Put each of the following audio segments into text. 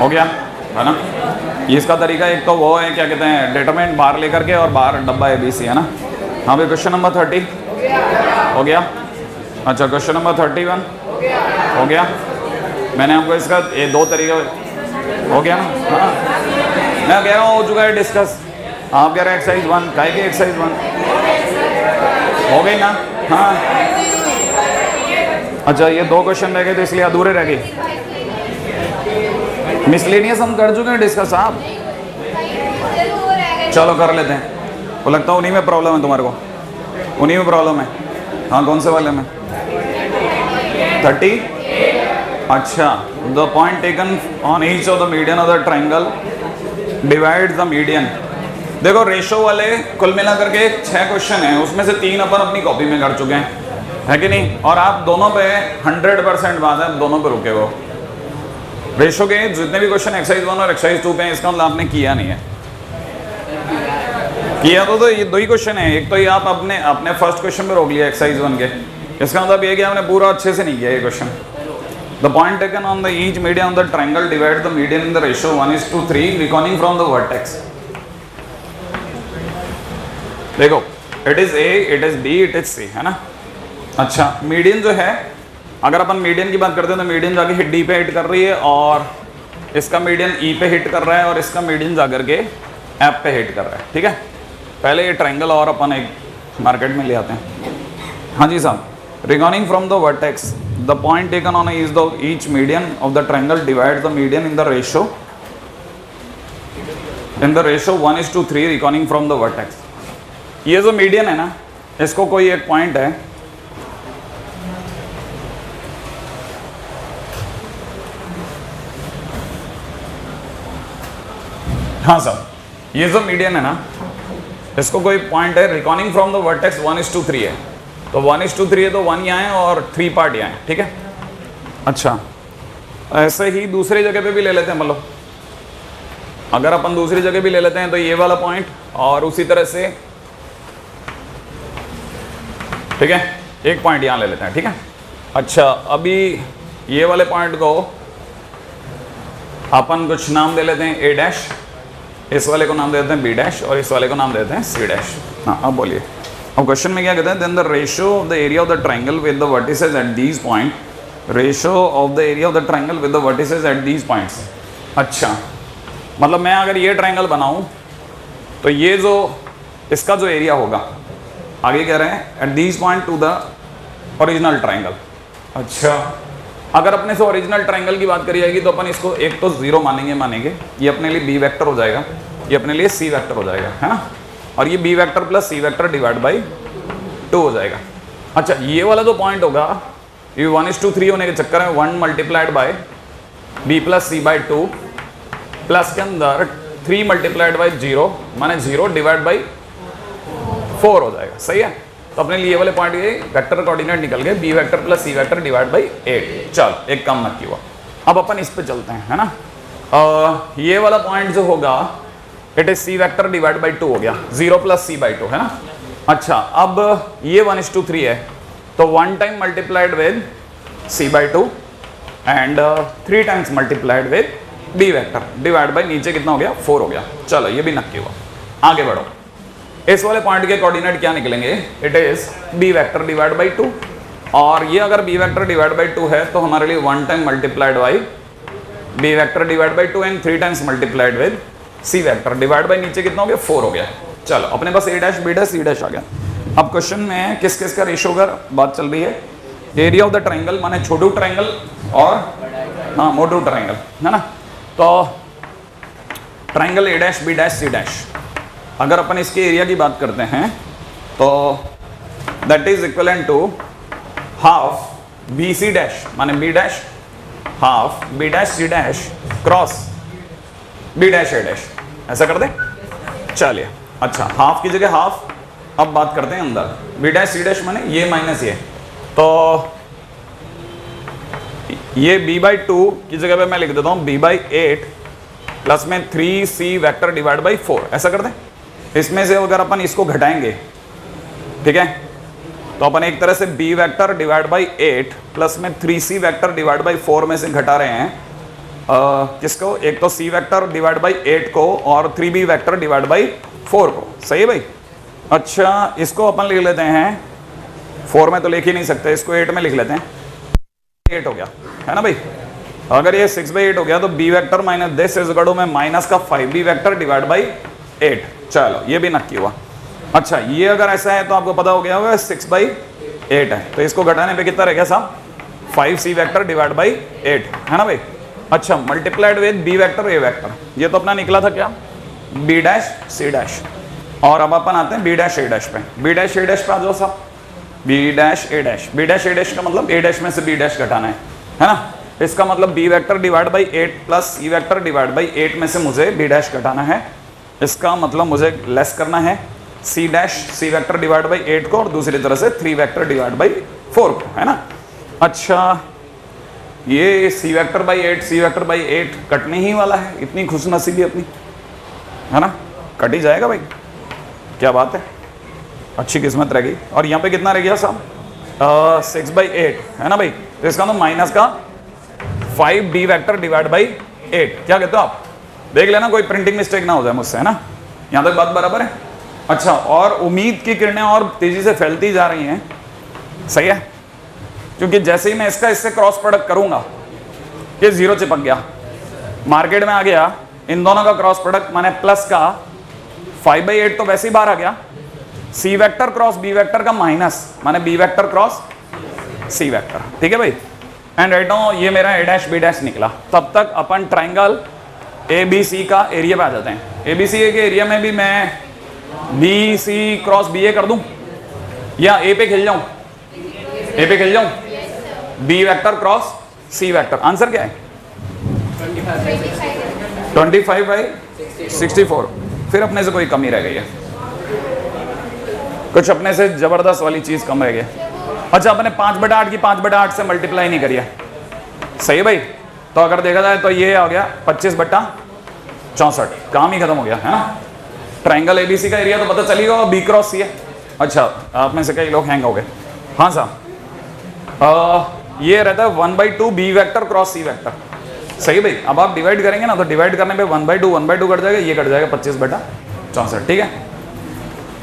हो गया है ना। इसका तरीका एक तो वो है क्या कहते हैं डिटरमिनेंट बाहर लेकर के और बाहर डब्बा ABC है ना। हाँ भाई क्वेश्चन नंबर 30 हो गया। अच्छा क्वेश्चन नंबर 31 हो गया। मैंने आपको इसका ये दो तरीके हो गया ना। हाँ मैं कह रहा हूँ हो चुका है डिस्कस। आप कह रहे हैं एक्सरसाइज 1 काय की एक्सरसाइज 1 हो गई ना। हाँ अच्छा ये दो क्वेश्चन रह गए तो इसलिए अधूरे रह गए। मिसलेनियस हम कर चुके हैं डिस्कस आप। चलो कर लेते हैं। वो लगता है उन्हीं में प्रॉब्लम है तुम्हारे को, उन्हीं में प्रॉब्लम है। हाँ कौन से वाले में 30। अच्छा the point taken on each of the median of the triangle divide the median. देखो रेशो वाले कुल मिलाकर के 6 क्वेश्चन हैं, उसमें से 3 अपन अपनी कॉपी में कर चुके हैं है कि नहीं। और आप दोनों पे 100% बात है, दोनों पे रुके हो। रेशो के जितने भी क्वेश्चन एक्सरसाइज 1 और एक्सरसाइज 2 पे हैं इसका मतलब आपने किया नहीं है। किया तो ये दो ही क्वेश्चन है। एक तो ये आप अपने फर्स्ट क्वेश्चन पे रोक लिया एक्सरसाइज 1 के, इसका मतलब ये कि आपने पूरा अच्छे से नहीं किया ये question. The point taken on the each median of the triangle divide the median in the ratio 1:3 recording from the vertex. देखो it is A, it is B, it is C है ना। अच्छा मीडियन जो है, अगर अपन median की बात करते हैं तो मीडियन जाके D पे हिट कर रही है और इसका मीडियन E पे हिट कर रहा है और इसका मीडियन जाकर के F पे हिट कर रहा है। ठीक है पहले ये ट्रायंगल और अपन एक मार्केट में ले आते हैं। हाँ जी साहब recording from the vertex the point taken on each median of the triangle divide the median in the ratio 1:3 recording from the vertex. ये जो मीडियन है ना इसको कोई एक पॉइंट है हाँ साहब ये जो मीडियन है ना इसको कोई पॉइंट है रिकॉर्डिंग फ्रॉम द वर्टेक्स 1:3 है। तो 1:3 है तो 1 यहाँ है और 3 पार्ट यहाँ है। ठीक है अच्छा ऐसे ही दूसरी जगह पे भी ले लेते हैं। मतलब अगर अपन दूसरी जगह भी ले लेते हैं तो ये वाला पॉइंट और उसी तरह से ठीक है एक पॉइंट यहाँ ले लेते हैं। ठीक है अच्छा अभी ये वाले पॉइंट को अपन कुछ नाम दे लेते हैं A डैश, इस वाले को नाम दे देते हैं B डैश और इस वाले को नाम दे देते हैं C डैश। हाँ अब बोलिए अब क्वेश्चन में क्या कहते हैं then the ratio of the area of the triangle with the vertices at these point. Ratio of the area of the triangle with the vertices at these points. अच्छा मतलब मैं अगर ये ट्रायंगल बनाऊं तो ये जो इसका जो एरिया होगा आगे कह रहे हैं eight these point two the original triangle. अच्छा अगर अपने से ओरिजिनल ट्रायंगल की बात करी जाएगी तो अपन इसको एक तो 0 मानेंगे ये अपने लिए B वेक्टर हो जाएगा, ये अपने लिए C वेक्टर हो जाएगा है ना। और ये B vector plus C vector divide by 2 हो जाएगा। अच्छा ये वाला जो पॉइंट होगा ये 1:3 होने के चक्कर में 1 multiplied by B plus C by 2 plus के अंदर 3 मल्टीप्लाइड बाई 0 माने 0 डिवाइड बाई 4 हो जाएगा। सही है तो अपने लिए वाले पॉइंट ये वेक्टर कोऑर्डिनेट निकल गए B vector plus C vector divide by 8। चल एक काम मत किया। अब अपन इस पे चलते हैं है ना। ये वाला पॉइंट जो होगा it is C vector divide by 2 हो गया 0 प्लस C बाई 2 है ना। अच्छा अब ये 1:3 है तो 1 time multiplied with C by 2 and 3 times multiplied with B vector divide by नीचे कितना हो गया 4 हो गया। चलो ये भी नक्की हुआ। आगे बढ़ो इस वाले पॉइंट के कोऑर्डिनेट क्या निकलेंगे it is B vector divide by 2 और ये अगर B वेक्टर डिवाइड बाई 2 है तो हमारे लिए 1 time multiplied by B vector divide by 2 and 3 times multiplied with C vector divide by नीचे कितना हो गया 4 हो गया। चलो अपने पास A dash B dash C dash आ गया। अब क्वेश्चन में किस किस का रेशियो का बात चल रही है एरिया ऑफ द ट्रायंगल माने छोटू ट्रायंगल और हाँ मोटू ट्रायंगल है ना। तो triangle A dash B dash C dash अगर अपन इसके एरिया की बात करते हैं तो that is equivalent to half BC dash माने B dash half B dash C dash cross B dash A dash. ऐसा कर दे चलिए। अच्छा हाफ की जगह हाफ। अब बात करते हैं अंदर B डैश C डैश माने ये माइनस ये तो ये B बाई 2 की जगह पे मैं लिख देता हूँ B बाई 8 प्लस में 3C वेक्टर डिवाइड बाई 4। ऐसा कर दें। इसमें से अगर अपन इसको घटाएंगे ठीक है तो अपन एक तरह से B vector divide by 8 plus में 3C वेक्टर डिवाइड बाई 4 में से घटा रहे हैं किसको, एक तो सी वेक्टर डिवाइड बाई 8 को और 3b वेक्टर डिवाइड बाई 4 को, सही है भाई। अच्छा इसको अपन लिख लेते हैं, 4 में तो लिख ही नहीं सकते, इसको 8 में लिख लेते हैं, 8 हो गया है ना भाई। अगर ये 6/8 हो गया तो b vector minus this is equal to में माइनस का 5b वेक्टर डिवाइड बाई 8। चलो ये भी नक्की हुआ। अच्छा ये अगर ऐसा है तो आपको पता हो गया होगा 6/8 है, तो इसको घटाने पे कितना रह गया साहब, 5c वेक्टर डिवाइड बाई 8 है ना भाई। अच्छा multiplied with b vector a vector, ये तो अपना निकला था क्या, b डैश c डैश। और अब अपन आते हैं b डैश a डैश पे, b डैश a डैश पे आ जाओ साहब, b dash a dash, b dash a dash का मतलब a डैश में से b डैश घटाना है ना। इसका मतलब b vector divide by 8 plus c vector divide by 8 में से मुझे b डैश घटाना है। इसका मतलब मुझे लेस करना है c dash c vector divide by 8 को और दूसरी तरह से 3 वेक्टर डिवाइड बाई 4 को, है ना। अच्छा ये c vector by 8 c vector by 8 कटने ही वाला है, इतनी खुशनसीबी अपनी, है ना, कट ही जाएगा भाई, क्या बात है, अच्छी किस्मत रह गई। और यहाँ पे कितना रह गया साहब, 6/8 है ना भाई, तो इसका मतलब माइनस का 5b वेक्टर डिवाइड बाई 8, क्या कहते हो आप, देख लेना कोई प्रिंटिंग मिस्टेक ना हो जाए मुझसे, है ना, यहाँ तक बात बराबर है। अच्छा और उम्मीद की किरणें और तेजी से फैलती जा रही हैं, सही है, क्योंकि जैसे ही मैं इसका इससे क्रॉस प्रोडक्ट करूंगा ये 0 चिपक गया, मार्केट में आ गया, इन दोनों का क्रॉस प्रोडक्ट माने प्लस का 5/8 तो वैसे ही बाहर आ गया, C vector cross B vector का माइनस माने B vector cross C vector, ठीक है भाई। एंड राइट नाउ ये मेरा a डैश b डैश निकला। तब तक अपन ट्राइंगल ABC का एरिया पे आ जाते हैं। ABC के एरिया में भी मैं BC क्रॉस BA कर दूं या A पे खेल जाऊं, A पे खेल जाऊं, B vector cross C vector, answer क्या है 25/64। फिर अपने से कोई कमी रह गई है, कुछ अपने से जबरदस्त वाली चीज कम रह गई। अच्छा अपने 5/8 की 5/8 से मल्टीप्लाई नहीं करिए, सही है भाई। तो अगर देखा जाए तो ये आ गया 25/64, काम ही खत्म हो गया, है ना। ट्राइंगल ABC का एरिया तो पता चली होगा, B क्रॉस C है। अच्छा आप में से कई लोग हैंग हो गए, हाँ साहब ये रहता है 1/2 B vector cross C vector, सही भाई। अब आप डिवाइड करेंगे ना तो डिवाइड करने पे 1/2 कट जाएगा, ये कट जाएगा 25/64, ठीक है,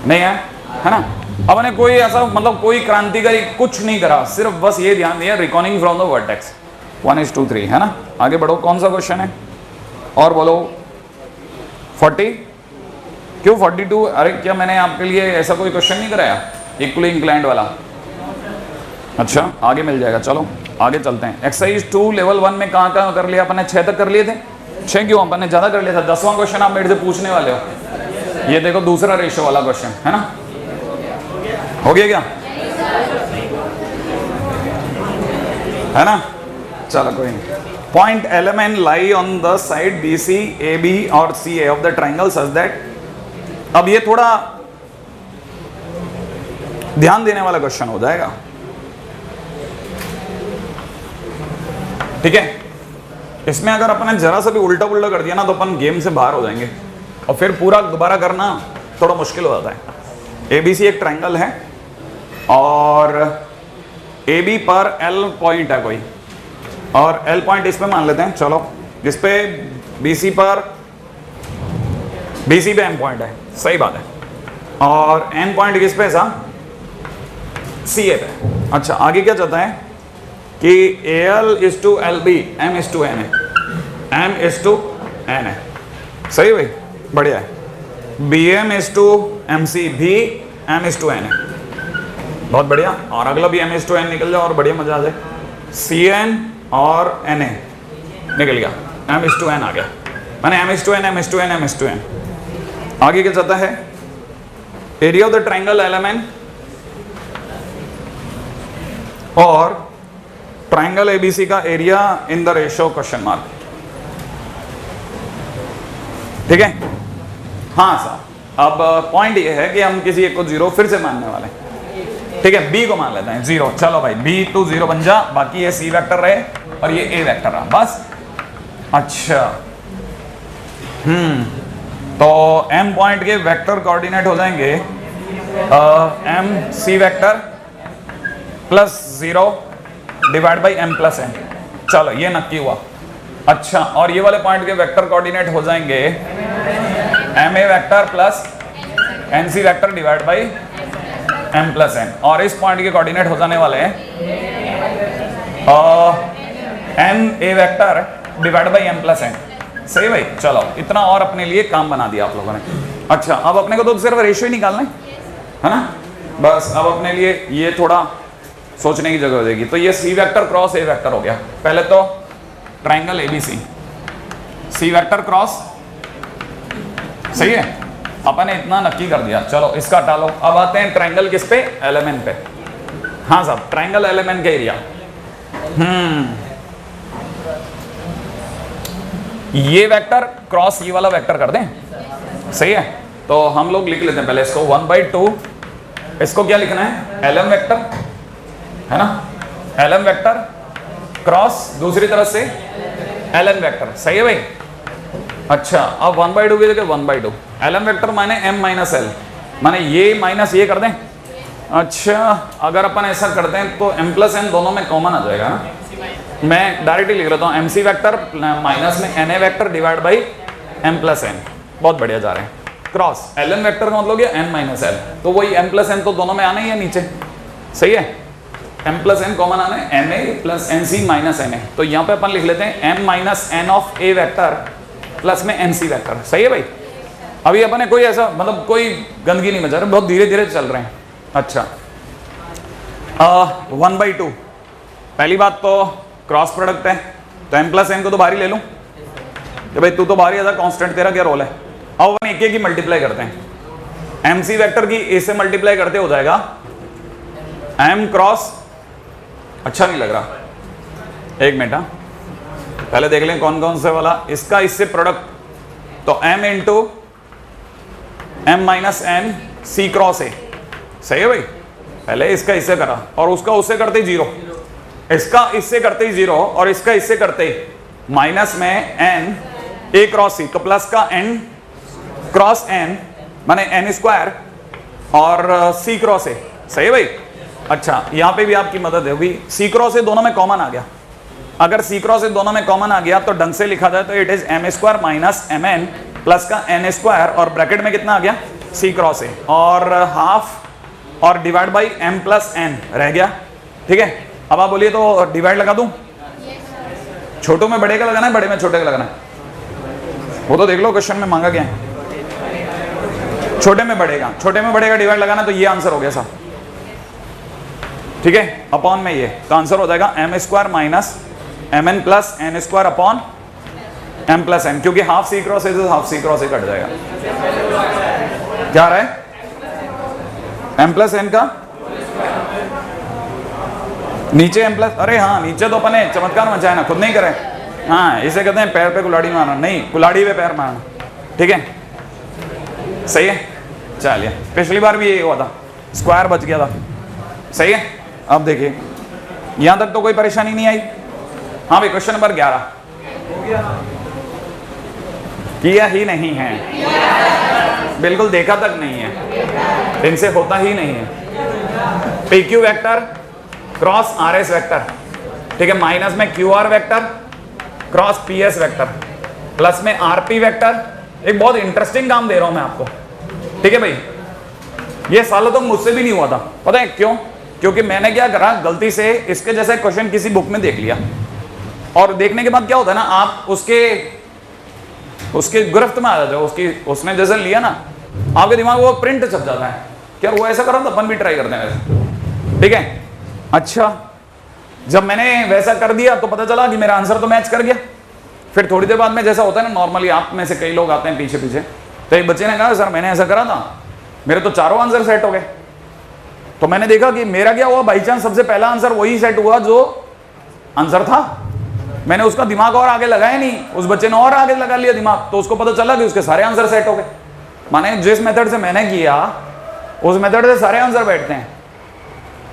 नहीं है ना। अब मैंने कोई ऐसा मतलब कोई क्रांतिकारी कुछ नहीं करा, सिर्फ बस ये ध्यान दिया रिकॉर्डिंग फ्रॉम द वर्टेक्स 1:3, है ना। आगे बढ़ो, कौन सा क्वेश्चन है और बोलो। 40 क्यों 42, अरे क्या मैंने आपके लिए ऐसा कोई क्वेश्चन नहीं कराया इक्वली इंक्लाइंड वाला। अच्छा आगे मिल जाएगा, चलो आगे चलते हैं। एक्सरसाइज 2 लेवल 1 में कहाँ कर लिया अपन ने, 6 तक कर लिए थे, 6 क्यों, अपन ने ज्यादा कर लिया था। 10वां क्वेश्चन आप मेरे से पूछने वाले हो, ये देखो दूसरा रेशियो वाला क्वेश्चन, है ना, हो गया क्या, है ना, चलो कोई नहीं। Point LMN lie on the side BC AB और CA of the triangle such that, अब ये थोड़ा ध्यान देने वाला क्वेश्चन हो जाएगा, ठीक है। इसमें अगर अपन ने जरा सा भी उल्टा पुल्टा कर दिया ना तो अपन गेम से बाहर हो जाएंगे और फिर पूरा दोबारा करना थोड़ा मुश्किल हो जाता है। ABC एक ट्राइंगल है और AB पर L पॉइंट है कोई, और L पॉइंट इस पे मान लेते हैं, चलो जिस पे BC पे M पॉइंट है, सही बात है, और N पॉइंट किस पे है, CA पे। अच्छा आगे क्या चाहता है कि AL is to LB, M is to N है, M is to N है, सही भाई, बढ़िया है। BM is to MC भी M is to N है, बहुत बढ़िया। और अगला भी M is to N निकल जाए और बढ़िया मजा आ जाए। CN और NA निकल गया, M is to N आ गया, मैंने M is to N, M is to N, M is to N। आगे क्या चाहता है, area of the triangle LMN और ट्राइंगल ABC का area in the ratio question mark, ठीक है। हाँ साहब अब पॉइंट ये है कि हम किसी एक को 0 फिर से मानने वाले हैं, ठीक है। B को मान लेते हैं 0, चलो भाई B तो 0 बन जा, बाकी ये C वेक्टर रहे और ये A वेक्टर रहा, बस। अच्छा तो M पॉइंट के वेक्टर कोऑर्डिनेट हो जाएंगे M C vector plus 0 divide by M plus N, चलो ये नक्की हुआ। अच्छा, और ये वाले पॉइंट के वेक्टर कोऑर्डिनेट हो जाएंगे M A vector plus N C vector divide by M plus N, और इस पॉइंट के कोऑर्डिनेट हो जाने वाले हैं N A vector divide by M plus N. सही भाई, चलो इतना और अपने लिए काम बना दिया आप लोगों ने। अच्छा, अब अपने को तो सिर्फ रेशियो ही निकालना है ना, बस अब अपने लिए ये थोड़ा सोचने की जगह हो जाएगी। तो ये सी वेक्टर क्रॉस ए वेक्टर हो गया। पहले तो triangle ABC, C vector cross, सही है, अपन ने इतना नक्की कर दिया। चलो इसका टालो, अब आते हैं ट्राइंगल किस पे, एलएमएन पे। हाँ साहब, ट्राइंगल एलएमएन के एरिया। ये वेक्टर क्रॉस ये वाला वेक्टर कर दें, सही है। तो हम लोग लिख लेते हैं पहले इसको 1/2, इसको क्या लिखना है, एलएम वेक्टर है ना, एलएम वेक्टर क्रॉस दूसरी तरफ से एलएन वेक्टर, सही है भाई। अच्छा, अब 1/2 की जगह 1/2 एलएम वेक्टर माने m माइनस एल, माने ये माइनस ये कर दें। अच्छा, अगर अपन ऐसा करते हैं तो m प्लस n दोनों में कॉमन आ जाएगा ना, मैं डायरेक्टली लिख लेता हूँ एम सी वैक्टर माइनस में N A vector divide by M plus N. बहुत बढ़िया जा रहे हैं। क्रॉस एल एन वैक्टर का मतलब क्या, एन माइनस एल, तो वही एम प्लस एन तो दोनों में आना ही है नीचे, सही है। एम प्लस एन कॉमन आना है, M A plus N C minus N A. तो यहाँ पे अपन लिख लेते हैं M minus N of A vector plus में एन सी वैक्टर, सही है भाई। अभी अपन ने कोई ऐसा मतलब कोई गंदगी नहीं मचा रहे, बहुत धीरे धीरे चल रहे हैं। अच्छा, 1/2 पहली बात तो क्रॉस प्रोडक्ट है, तो m प्लस n को तो बाहर ही ले लूं कि भाई तू तो बाहर ही आता, कांस्टेंट तेरा क्या रोल है। अब अपन एक एक ही मल्टीप्लाई करते हैं, mc वेक्टर की a से मल्टीप्लाई करते हो जाएगा m क्रॉस, अच्छा नहीं लग रहा, एक मिनट, पहले देख लें कौन कौन से वाला, इसका इससे प्रोडक्ट, तो m into m minus n c cross a, सही है भाई। पहले इसका इससे करा और उसका उससे करते ही 0, इसका इससे करते ही 0 और इसका इससे करते ही माइनस में n a क्रॉस c, तो प्लस का n क्रॉस n माने n स्क्वायर और c क्रॉस a, सही है भाई। अच्छा, यहां पे भी आपकी मदद है, अभी c क्रॉस a दोनों में कॉमन आ गया। अगर c क्रॉस a दोनों में कॉमन आ गया तो ढंग से लिखा जाए तो it is m square minus m n plus का n स्क्वायर और ब्रैकेट में कितना आ गया, c क्रॉस a और हाफ और divide by m plus n रह गया, ठीक है। अब आप बोलिए तो डिवाइड लगा दूं, छोटों में बड़े का लगाना है, बड़े में छोटे का लगाना है, वो तो देख लो क्वेश्चन में मांगा गया है। छोटे में बड़े का डिवाइड लगाना, तो ये आंसर हो गया साहब, ठीक है। अपॉन में ये, तो आंसर हो जाएगा m square minus M N plus N square upon m plus n, क्योंकि हाफ सी क्रॉस है तो हाफ सी क्रॉस कट जाएगा। क्या रहा है, m प्लस n का नीचे m प्लस, अरे हाँ नीचे तो अपने चमत्कार मचाए ना, खुद नहीं करे। हाँ, इसे कहते हैं पैर पे कुल्हाड़ी मारना, नहीं कुल्हाड़ी पे पैर मारना, ठीक है, सही है। चलिए, पिछली बार भी यही हुआ था, स्क्वायर बच गया था, सही है। अब देखिए यहां तक तो कोई परेशानी नहीं आई। हाँ भाई, क्वेश्चन नंबर 11 किया ही नहीं है, बिल्कुल देखा तक नहीं है, इनसे होता ही नहीं है। P Q vector cross R S vector, ठीक है, माइनस में Q R vector cross P S vector plus में आर पी वेक्टर। एक बहुत इंटरेस्टिंग काम दे रहा हूं मैं आपको, ठीक है भाई। ये सालों तो मुझसे भी नहीं हुआ था, पता है क्यों, क्योंकि मैंने क्या करा, गलती से इसके जैसे क्वेश्चन किसी बुक में देख लिया, और देखने के बाद क्या होता है ना, आप उसके गिरफ्त में आ जाते हो, उसने जैसे लिया ना, आपके दिमाग वो प्रिंट छप जाता है, क्या वो ऐसा करो तो अपन भी ट्राई करते हैं वैसे, ठीक है। अच्छा, जब मैंने वैसा कर दिया तो पता चला कि मेरा आंसर तो मैच कर गया। फिर थोड़ी देर बाद में जैसा होता है ना, नॉर्मली आप में से कई लोग आते हैं पीछे पीछे, तो एक बच्चे ने कहा सर मैंने ऐसा करा था, मेरे तो चारों आंसर सेट हो गए। तो मैंने देखा कि मेरा क्या हुआ, बाई चांस सबसे पहला आंसर वही सेट हुआ जो आंसर था, मैंने उसका दिमाग और आगे लगाया नहीं, उस बच्चे ने और आगे लगा लिया दिमाग, तो उसको पता चला कि उसके सारे आंसर सेट हो गए। माने जिस मेथड से मैंने किया उस मेथड से सारे आंसर बैठते हैं।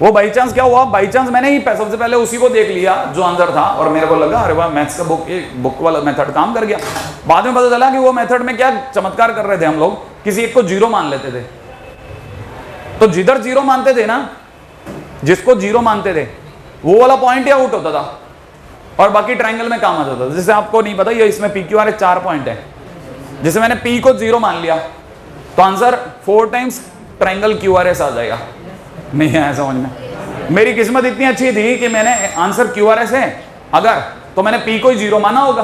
वो बाई चांस क्या हुआ, बाई चांस मैंने ही सबसे पहले उसी को देख लिया जो आंसर था, और मेरे को लगा अरे वाह मैथ्स का बुक वाला मेथड काम कर गया। बाद में पता चला कि वो मेथड में क्या चमत्कार कर रहे थे हम लोग, किसी एक को जीरो मान लेते थे, तो जिधर जीरो मानते थे ना, जिसको जीरो मानते थे वो वाला पॉइंट ही आउट होता था, और बाकी ट्राइंगल में काम आ जाता था। जैसे आपको नहीं पता, ये इसमें पी क्यू आर 4 पॉइंट है, जैसे मैंने पी को 0 मान लिया तो answer 4 times triangle Q R S आ जाएगा। नहीं आया समझ में? मेरी किस्मत इतनी अच्छी थी कि मैंने आंसर क्यू आर एस है अगर, तो मैंने पी को 0 माना होगा।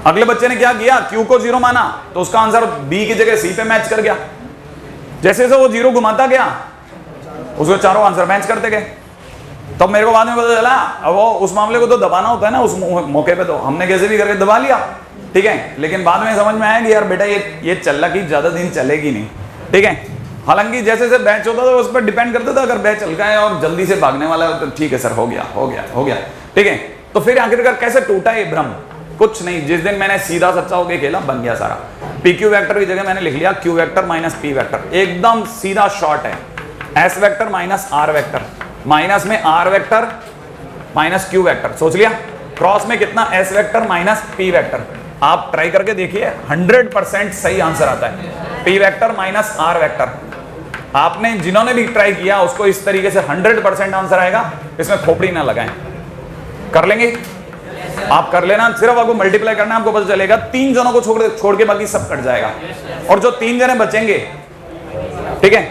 अगले बच्चे ने क्या किया, क्यू को 0 माना तो उसका आंसर बी की जगह सी पे मैच कर गया। जैसे जैसे वो 0 घुमाता गया उसको चारों आंसर मैच करते गए। तब मेरे को बाद में पता चला अब वो उस मामले को तो दबाना होता है ना, उस मौके पे तो हमने कैसे भी करके दबा लिया, ठीक है। लेकिन बाद में समझ में आया कि यार बेटा ये चल की ज्यादा दिन चलेगी नहीं, ठीक है। हालांकि जैसे जैसे बैच होता था उस पर डिपेंड करता था, अगर बैच हल्का है और जल्दी से भागने वाला है तो ठीक है सर, हो गया, ठीक है। तो फिर आखिरकार कैसे टूटा ये भ्रम? कुछ नहीं, जिस दिन मैंने सीधा सच्चा होके खेला बन गया सारा। पी क्यू वेक्टर की जगह मैंने लिख लिया Q vector minus P vector, एकदम सीधा शॉर्ट है। S vector minus R vector, minus में R vector minus Q vector, सोच लिया। क्रॉस में कितना, S vector minus P vector. आप ट्राई करके देखिए 100% सही आंसर आता है, P vector minus R vector. आपने जिन्होंने भी ट्राई किया उसको इस तरीके से 100% आंसर आएगा, इसमें खोपड़ी ना लगाएं। कर लेंगे आप, कर लेना, सिर्फ आपको मल्टीप्लाई करना है, आपको पता चलेगा 3 जनों को छोड़ के बाकी सब कट जाएगा, और जो 3 जने बचेंगे, ठीक है।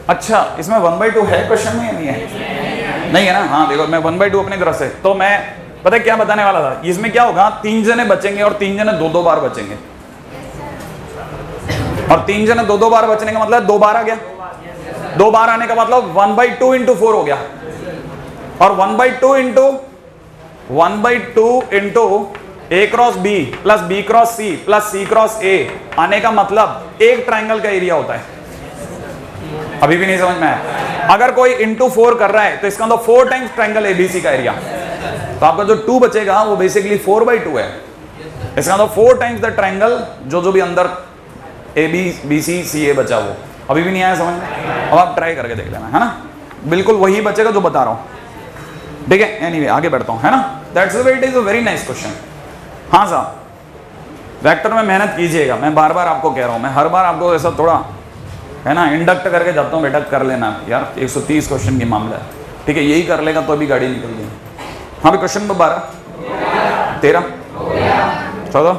अच्छा, इसमें 1/2 है क्वेश्चन में या नहीं है? नहीं है ना? हाँ देखो, मैं 1/2 अपनी तरफ से, तो मैं पता है क्या बताने वाला था, इसमें क्या होगा, 3 जने बचेंगे और 3 जने 2-2 बार बचेंगे, और 3 जने 2-2 बार बचने का मतलब 2 बार आ गया। 2 बार आने का मतलब 1/2 इंटू 4 हो गया, और 1/2 into A cross B plus B cross C plus C cross A आने का मतलब एक ट्राइंगल का एरिया होता है। अभी भी नहीं समझ में आया? अगर कोई इंटू 4 कर रहा है तो इसका मतलब 4 टाइम्स ट्राइंगल एबीसी का एरिया, तो आपका जो 2 बचेगा वो बेसिकली 4/2 है। इसका मतलब 4 टाइम्स द ट्राइंगल जो भी अंदर ए बी बी सी सी ए बचा वो। अभी भी नहीं आया समझ में? अब आप ट्राई करके देख लेना, है ना? बिल्कुल वही बचेगा जो बता रहा हूं, ठीक है। एनीवे आगे बढ़ता हूं, है ना? That's the way, it is a very nice question. हाँ साहब, वेक्टर में मेहनत कीजिएगा, मैं बार बार आपको कह रहा हूं, मैं हर बार आपको ऐसा थोड़ा, है ना, इंडक्ट करके जाता हूं, बेटा कर लेना यार, 130 क्वेश्चन की मामला है, ठीक है। यही कर लेगा तो अभी गाड़ी निकल गई। हाँ भाई, क्वेश्चन नंबर 12 13 14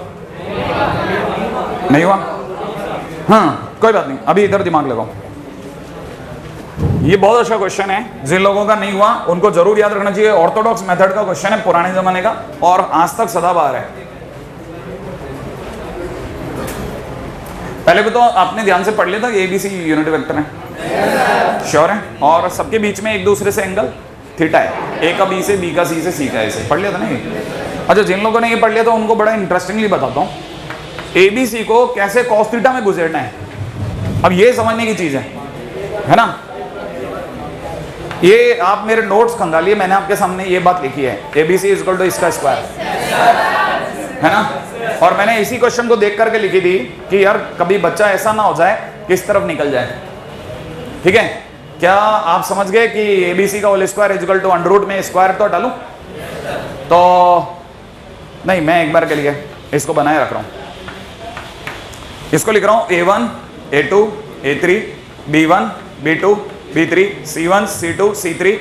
नहीं हुआ? हाँ कोई बात नहीं, अभी इधर दिमाग लगाओ। ये बहुत अच्छा क्वेश्चन है, जिन लोगों का नहीं हुआ उनको जरूर याद रखना चाहिए। ऑर्थोडॉक्स मेथड का क्वेश्चन है, पुराने जमाने का, और आज तक सदाबहार है। पहले भी तो आपने ध्यान से पढ़ लिया था कि एबीसी यूनिट वेक्टर है, श्योर है, और सबके बीच में एक दूसरे से एंगल थीटा है, ए का बी से, बी का सी से, सी का ए से, पढ़ लिया था ना ये? अच्छा, जिन लोगों ने ये पढ़ लिया तो उनको बड़ा इंटरेस्टिंगली बताता हूँ, एबीसी को कैसे कॉस थीटा में गुजरना है। अब ये समझने की चीज है ना? ये आप मेरे नोट्स खंगालिए, मैंने आपके सामने ये बात लिखी है, एबीसी इज इक्वल टू इसका स्क्वायर, है ना? और मैंने इसी क्वेश्चन को देख करके लिखी थी कि यार कभी बच्चा ऐसा ना हो जाए कि इस तरफ निकल जाए, ठीक है। क्या आप समझ गए कि एबीसी का whole square is equal to under root में स्क्वायर तो हटा लूं? तो नहीं, मैं एक बार के लिए इसको बनाए रख रहा हूं, इसको लिख रहा हूं a1 a2 a3 b1 b2 b3 c1 c2 c3,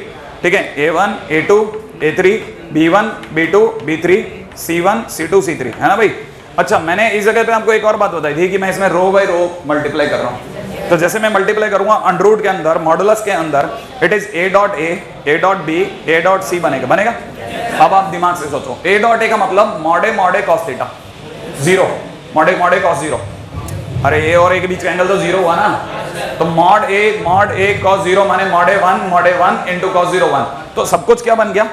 ठीक है। a1 a2 a3 b1 b2 b3 c1 c2 c3, है ना भाई? अच्छा, मैंने इस जगह पे आपको एक और बात बताई थी कि मैं इसमें रो बाय रो मल्टीप्लाई कर रहा हूं। तो जैसे मैं मल्टीप्लाई करूंगा अंडर रूट के अंदर, मॉडुलस के अंदर, it is a dot b a dot c बनेगा। अब आप दिमाग से सोचो, a डॉट a का मतलब मॉडे कॉस थीटा 0, मॉडे कॉस 0। अरे ए और ए के बीच का एंगल तो 0 हुआ ना, तो मॉड ए कॉस 0 माने मॉडे 1 इंटू कॉस 0 1, तो सब कुछ क्या बन गया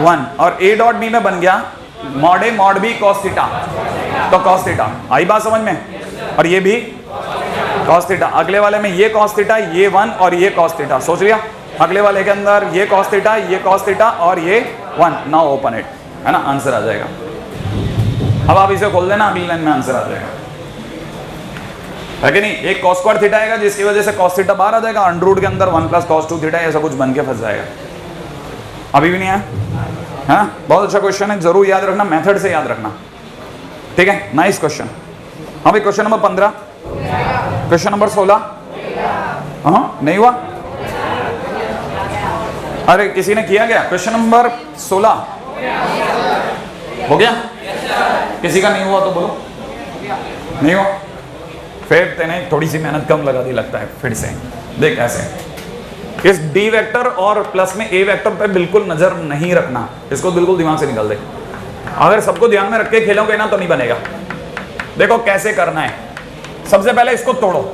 1, और ए डॉट बी में बन गया मॉड बी कॉस थीटा, तो कॉस थीटा। आई बात समझ में? और ये भी कॉस थीटा, अगले वाले में ये कॉस थीटा, ये 1 और ये कॉस थीटा, सोच लिया? अगले वाले के अंदर ये कॉस थीटा, ये कॉस थीटा और ये 1, नाउ ओपन इट, है ना? आंसर आ जाएगा। अब आप इसे खोल देना, अगली लाइन में आंसर आ जाएगा, है कि नहीं? एक कॉस स्क्वायर थीटा आएगा जिसकी वजह से कॉस थीटा बाहर आ जाएगा, अंडर रूट के अंदर 1 प्लस कॉस 2 थीटा, ऐसा कुछ बन के फंस जाएगा। अभी भी नहीं आया? हाँ, बहुत अच्छा क्वेश्चन है, जरूर याद रखना, मेथड से याद रखना, ठीक है। Nice question. हाँ भाई, क्वेश्चन नंबर 15, क्वेश्चन नंबर 16, हाँ नहीं हुआ? अरे किसी ने किया क्या? क्वेश्चन नंबर 16 हो गया? किसी का नहीं हुआ तो बोलो। नहीं हुआ? फिर तेने थोड़ी सी मेहनत कम लगा दी लगता है। फिर से देख ऐसे, इस डी वेक्टर और प्लस में ए वेक्टर पे बिल्कुल नजर नहीं रखना, इसको बिल्कुल दिमाग से निकाल दे। अगर सबको ध्यान में रख के खेलोगे ना तो नहीं बनेगा। देखो कैसे करना है, सबसे पहले इसको तोड़ो।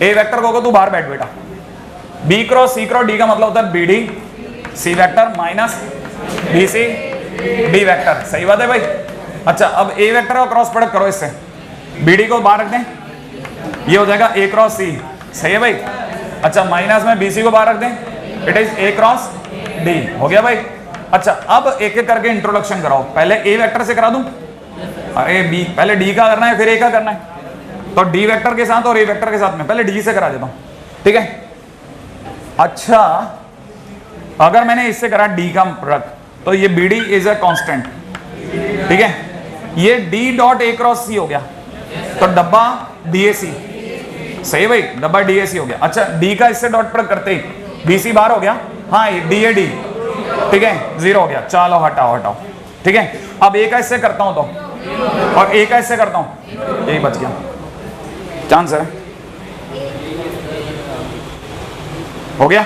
ए वेक्टर को तू बाहर बैठ बेटा, B cross C cross D का मतलब होता है B D C vector minus B C D vector. सही बात है भाई। अच्छा अब ए वेक्टर का क्रॉस प्रोडक्ट करो इससे, बी डी को बाहर रख दें, ये हो जाएगा ए क्रॉस सी। सही है भाई। अच्छा माइनस में बी सी को बाहर रख दें, it is a cross D. हो गया भाई। अच्छा अब एक एक करके इंट्रोडक्शन कराओ। पहले ए वेक्टर से करा दूं? अरे बी पहले डी का करना है फिर ए का करना है, तो डी वेक्टर के साथ और ए वेक्टर के साथ में पहले डी से करा देता हूं, ठीक है। अच्छा अगर मैंने इससे करा डी का प्रोडक्ट तो ये B D is a constant, ठीक है। ये D dot A cross C हो गया, तो डब्बा डी ए सी। सही है भाई, डब्बा डी ए सी हो गया। अच्छा डी का इससे डॉट प्रोडक्ट करते ही बी सी बाहर हो गया, हाँ डी ए डी, ठीक है, 0 हो गया। चलो हटाओ हटाओ, ठीक है। अब ए का इससे करता हूं तो, और ए का इससे करता हूं, यही बच गया। चांस है, हो गया।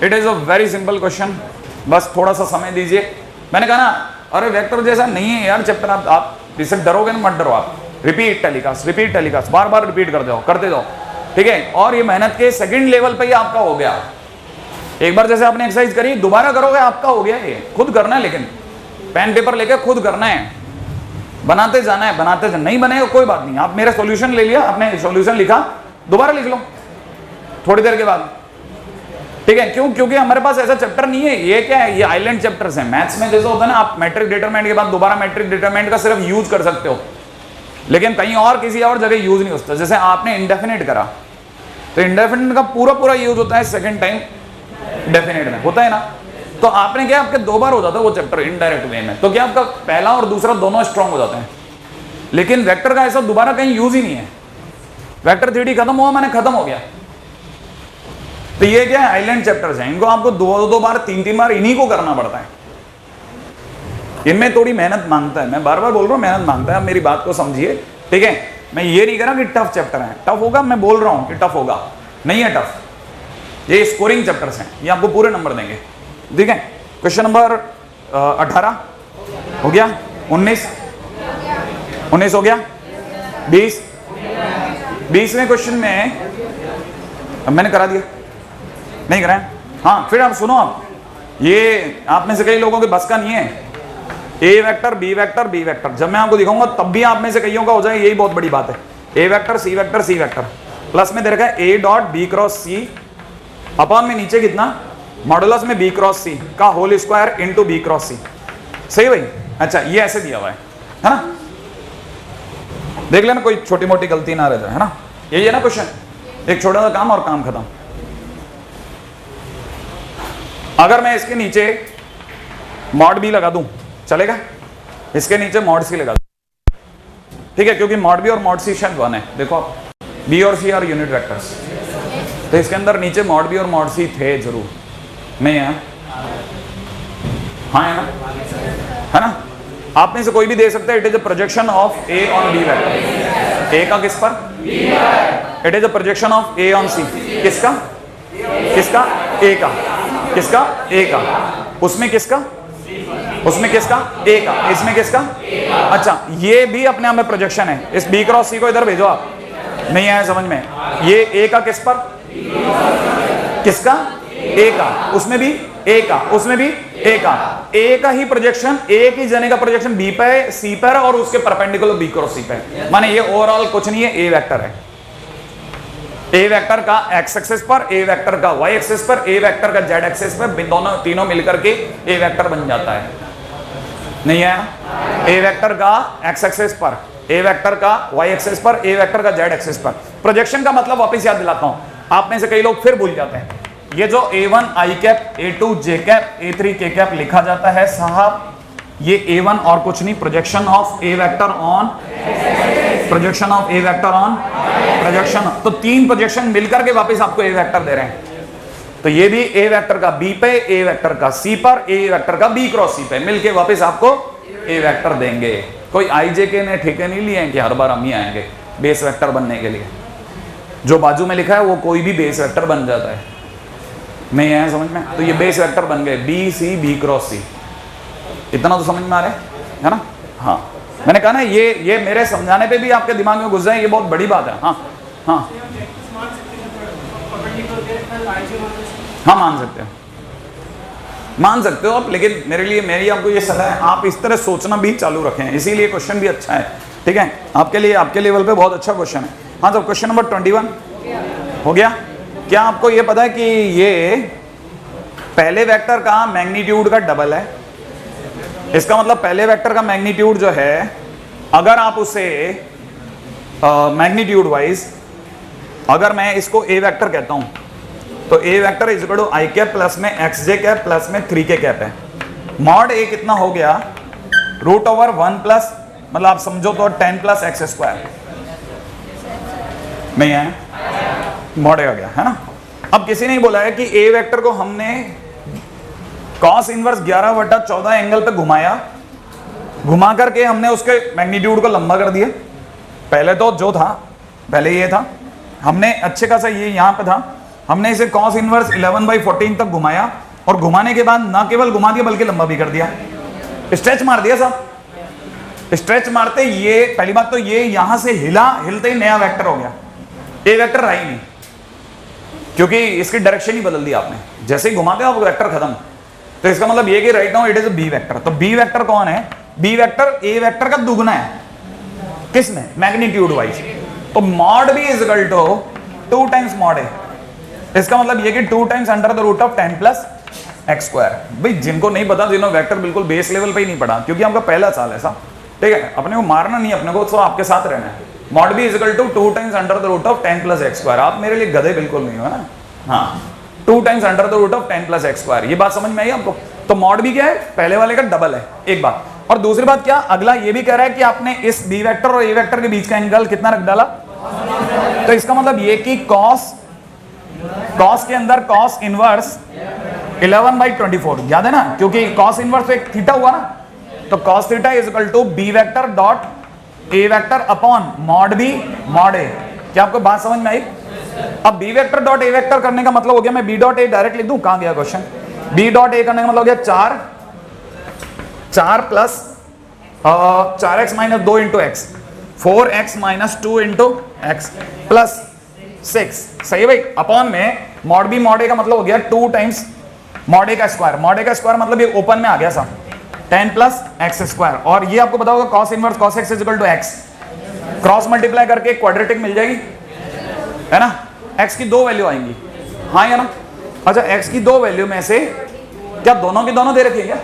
It is a very simple question, बस थोड़ा सा समय दीजिए। मैंने कहा ना अरे वेक्टर जैसा नहीं है यार चैप्टर, आप इससे डरोगे ना, मत डरो आप। रिपीट टेलीकास्ट बार बार रिपीट करते जाओ, ठीक है। और ये मेहनत के सेकंड लेवल पे ही आपका हो गया। एक बार जैसे आपने एक्सरसाइज करी दोबारा करोगे आपका हो गया। ये खुद करना है, लेकिन पेन पेपर लेके खुद करना है, बनाते जाना है, बनाते जाना। नहीं बनेगा कोई बात नहीं, आप मेरा सॉल्यूशन ले लिया, आपने सॉल्यूशन लिखा, दोबारा लिख लो थोड़ी देर के बाद, ठीक है। क्यों? क्योंकि हमारे पास ऐसा चैप्टर नहीं है। ये क्या है, ये आइलैंड चैप्टर्स हैं। मैथ्स में जैसा होता है ना, आप मैट्रिक डिटरमिनेंट के बाद दोबारा मैट्रिक डिटरमिनेंट का सिर्फ यूज कर सकते हो, लेकिन कहीं और किसी और जगह यूज नहीं होता। जैसे आपने इंडेफिनिट करा तो इंडेफिनिट का पूरा यूज होता है सेकंड टाइम डेफिनेट में, होता है ना। तो आपने क्या, आपके 2 बार हो जाता है वो चैप्टर इनडायरेक्ट वे में, तो क्या आपका पहला और दूसरा दोनों स्ट्रांग हो जाते हैं। लेकिन वेक्टर का ऐसा दोबारा कहीं यूज ही नहीं है। वेक्टर थ्योरी खत्म हुआ मैंने, खत्म हो गया। तो ये क्या है, आइलैंड चैप्टर्स हैं, इनको आपको 2 बार 3 बार इन्हीं को करना पड़ता है। इनमें थोड़ी मेहनत मांगता है, मैं बार बार बोल रहा हूँ मेहनत मांगता है। आप मेरी बात को समझिए, ठीक है। मैं ये नहीं कह रहा कि टफ चैप्टर है, टफ होगा, मैं बोल रहा हूँ कि टफ होगा, नहीं है टफ। ये स्कोरिंग चैप्टर्स हैं, ये आपको पूरे नंबर देंगे, ठीक है। क्वेश्चन नंबर 18 हो गया, 19 हो गया, 20वें क्वेश्चन में मैंने करा दिया, नहीं कराया। हाँ फिर आप सुनो, आप ये आप में से कई लोगों के बस का नहीं है। A vector B vector B vector, जब मैं आपको दिखाऊंगा तब भी आप में से कईयों का हो जाए, यही बहुत बड़ी बात है। A vector C vector C vector, plus में दे रखा है A dot B cross C, upon में नीचे कितना, मॉडुलस में बी क्रॉस सी का whole square into B cross C. सही भाई। अच्छा ये ऐसे दिया हुआ है ना, देख लेना कोई छोटी मोटी गलती ना रह जाए, है ना। यही है ना क्वेश्चन, एक छोटा सा काम और काम खत्म। अगर मैं इसके नीचे मॉड बी लगा दूं चलेगा, इसके नीचे मॉड सी लगा दूं, ठीक है, क्योंकि मॉड बी और मॉड सी शायद 1 है। देखो आप, बी और सी आर यूनिट वेक्टर्स, तो इसके अंदर नीचे मॉड बी और मॉड सी थे जरूर, नहीं है? हाँ है ना। आप में से कोई भी दे सकता है, it is a projection of A on B vector. A का किस पर? It is a projection of A on C. किसका? ए का। किसका? ए का। उसमें किसका? ए का। इसमें किसका? अच्छा ये भी अपने आप में प्रोजेक्शन है। इस बी क्रॉस सी को इधर भेजो आप, नहीं आया समझ में? ये ए का किस पर? किसका? ए का। उसमें भी ए का, उसमें भी ए का। ए का ही प्रोजेक्शन, ए की जने का प्रोजेक्शन बी पे सी पर और उसके परपेंडिकुलर बी क्रॉस सी पे, माने ये ओवरऑल कुछ नहीं है, ए वेक्टर है। ए वेक्टर का एक्स एक्सिस पर, ए वेक्टर का वाई एक्सिस पर, ए वेक्टर का जेड एक्सिस पर, दोनों तीनों मिलकर के ए वेक्टर बन जाता है, नहीं है? ए वेक्टर का एक्स एक्सिस पर, ए वेक्टर का वाई एक्सिस पर, ए वेक्टर का जेड एक्सिस पर। प्रोजेक्शन का मतलब वापस याद दिलाता हूं, आप में से कई लोग फिर भूल जाते हैं। ये जो A1 I cap, A2 J cap, A3 K cap लिखा जाता है साहब, ये A1 और कुछ नहीं, projection of A vector on, projection of A vector on, projection. तो 3 प्रोजेक्शन मिलकर के वापस आपको ए वेक्टर दे रहे हैं। तो ये भी ए वेक्टर का बी पे, ए वेक्टर का सी पर, ए वेक्टर का बी क्रॉस सी पे, मिलके वापस आपको ए वेक्टर देंगे। कोई आई जे के ने ठेके नहीं लिए हैं कि हर बार हम ही आएंगे बेस वेक्टर बनने के लिए। जो बाजू में लिखा है वो कोई भी बेस वेक्टर बन जाता है, नहीं आया समझ में? तो ये बेस वेक्टर बन गए बी सी, बी क्रॉस सी। इतना तो समझ में आ रहा है ना? हाँ, मैंने कहा ना ये मेरे समझाने पे भी आपके दिमाग में घुस जाए, ये बहुत बड़ी बात है। हाँ हाँ हाँ, मान सकते हो आप, लेकिन मेरे लिए मेरी आपको ये सलाह है, आप इस तरह सोचना भी चालू रखें, इसीलिए क्वेश्चन भी अच्छा है। ठीक है, आपके लिए, आपके लेवल पे बहुत अच्छा क्वेश्चन है। हाँ, तो क्वेश्चन नंबर 21 हो गया। क्या आपको ये पता है कि ये पहले वेक्टर का मैग्नीट्यूड का डबल है? इसका मतलब पहले वेक्टर का मैग्नीट्यूड जो है, अगर आप उसे मैग्नीट्यूड वाइज, अगर मैं इसको ए वेक्टर कहता हूं, तो A vector is equal to I cap plus में एक्स जे कैप प्लस में 3 के कैप है। मॉड ए कितना हो गया? रूट ओवर 1 प्लस, मतलब आप समझो तो 10 प्लस एक्स स्क्वायर। नहीं है? मॉड ए आ गया है ना। अब किसी ने बोला है कि ए वेक्टर को हमने कॉस इनवर्स 11/14 एंगल पे घुमाया, घुमा करके हमने उसके मैग्नीट्यूड को लंबा कर दिया। पहले तो जो था, पहले ये था, हमने अच्छे खासा ये यहां पे था, हमने इसे कॉस इनवर्स 11/14 तक घुमाया, और घुमाने के बाद ना केवल घुमा दिया बल्कि लंबा भी कर दिया, स्ट्रेच मार दिया साहब। स्ट्रेच मारते ये, पहली बात तो ये यहां से हिला, हिलते ही नया वेक्टर हो गया, ए वेक्टर रहा ही नहीं, क्योंकि इसकी डायरेक्शन ही बदल दी आपने। जैसे ही घुमा के आप वेक्टर खत्म। तो इसका मतलब ये कि right now it is a B vector. तो बी वेक्टर कौन है? बी वेक्टर ए वेक्टर का दुगना है, किसमें? Magnitude wise. तो mod B is equal to 2 times mod A. इसका मतलब ये कि 2 times under the root of 10 plus X square. भाई जिनको नहीं पता, जिन्होंने वेक्टर बिल्कुल बेस लेवल पे ही नहीं पढ़ा, क्योंकि आपका पहला साल है साहब, ठीक है, अपने को मारना नहीं, अपने को तो आपके साथ रहना है। Mod B is equal to 2 times under the root of 10 plus X square. आप मेरे लिए गधे बिल्कुल नहीं हो ना। हाँ, 2 times under the root of 10 plus X square. ये बात समझ में आई आपको? तो मॉड बी क्या है? पहले वाले का डबल है, एक बात। और दूसरी बात क्या, अगला ये भी कह रहा है कि आपने इस बी वेक्टर और ए वेक्टर के बीच का एंगल कितना रख डाला? तो इसका मतलब ये कि कॉस के अंदर कॉस इनवर्स 11/24, याद है ना, क्योंकि कॉस इनवर्स एक थीटा हुआ ना, तो cos theta is equal to B vector dot A vector upon mod B mod A. क्या आपको बात समझ में आई? अब B vector dot A vector करने का मतलब हो गया, मैं बी डॉट ए डायरेक्ट लिख दूं, कहां गया क्वेश्चन? बी डॉट ए करने का मतलब हो गया 4 plus 4x minus 2 into x, 4x minus 2 into x plus 6। सही है भाई? अपॉन में मॉड बी मॉड ए का मतलब हो गया 2 टाइम्स मॉड ए का स्क्वायर। मॉड ए का स्क्वायर मतलब ये ओपन में आ गया साहब, 10 प्लस एक्स स्क्वायर। और ये आपको पता होगा cos inverse cos X is equal to X, cross multiply करके क्वाड्रेटिक मिल जाएगी, है ना। एक्स की 2 वैल्यू आएंगी, हाँ या ना? अच्छा, एक्स की 2 वैल्यू में से क्या दोनों की दोनों दे रखी है क्या,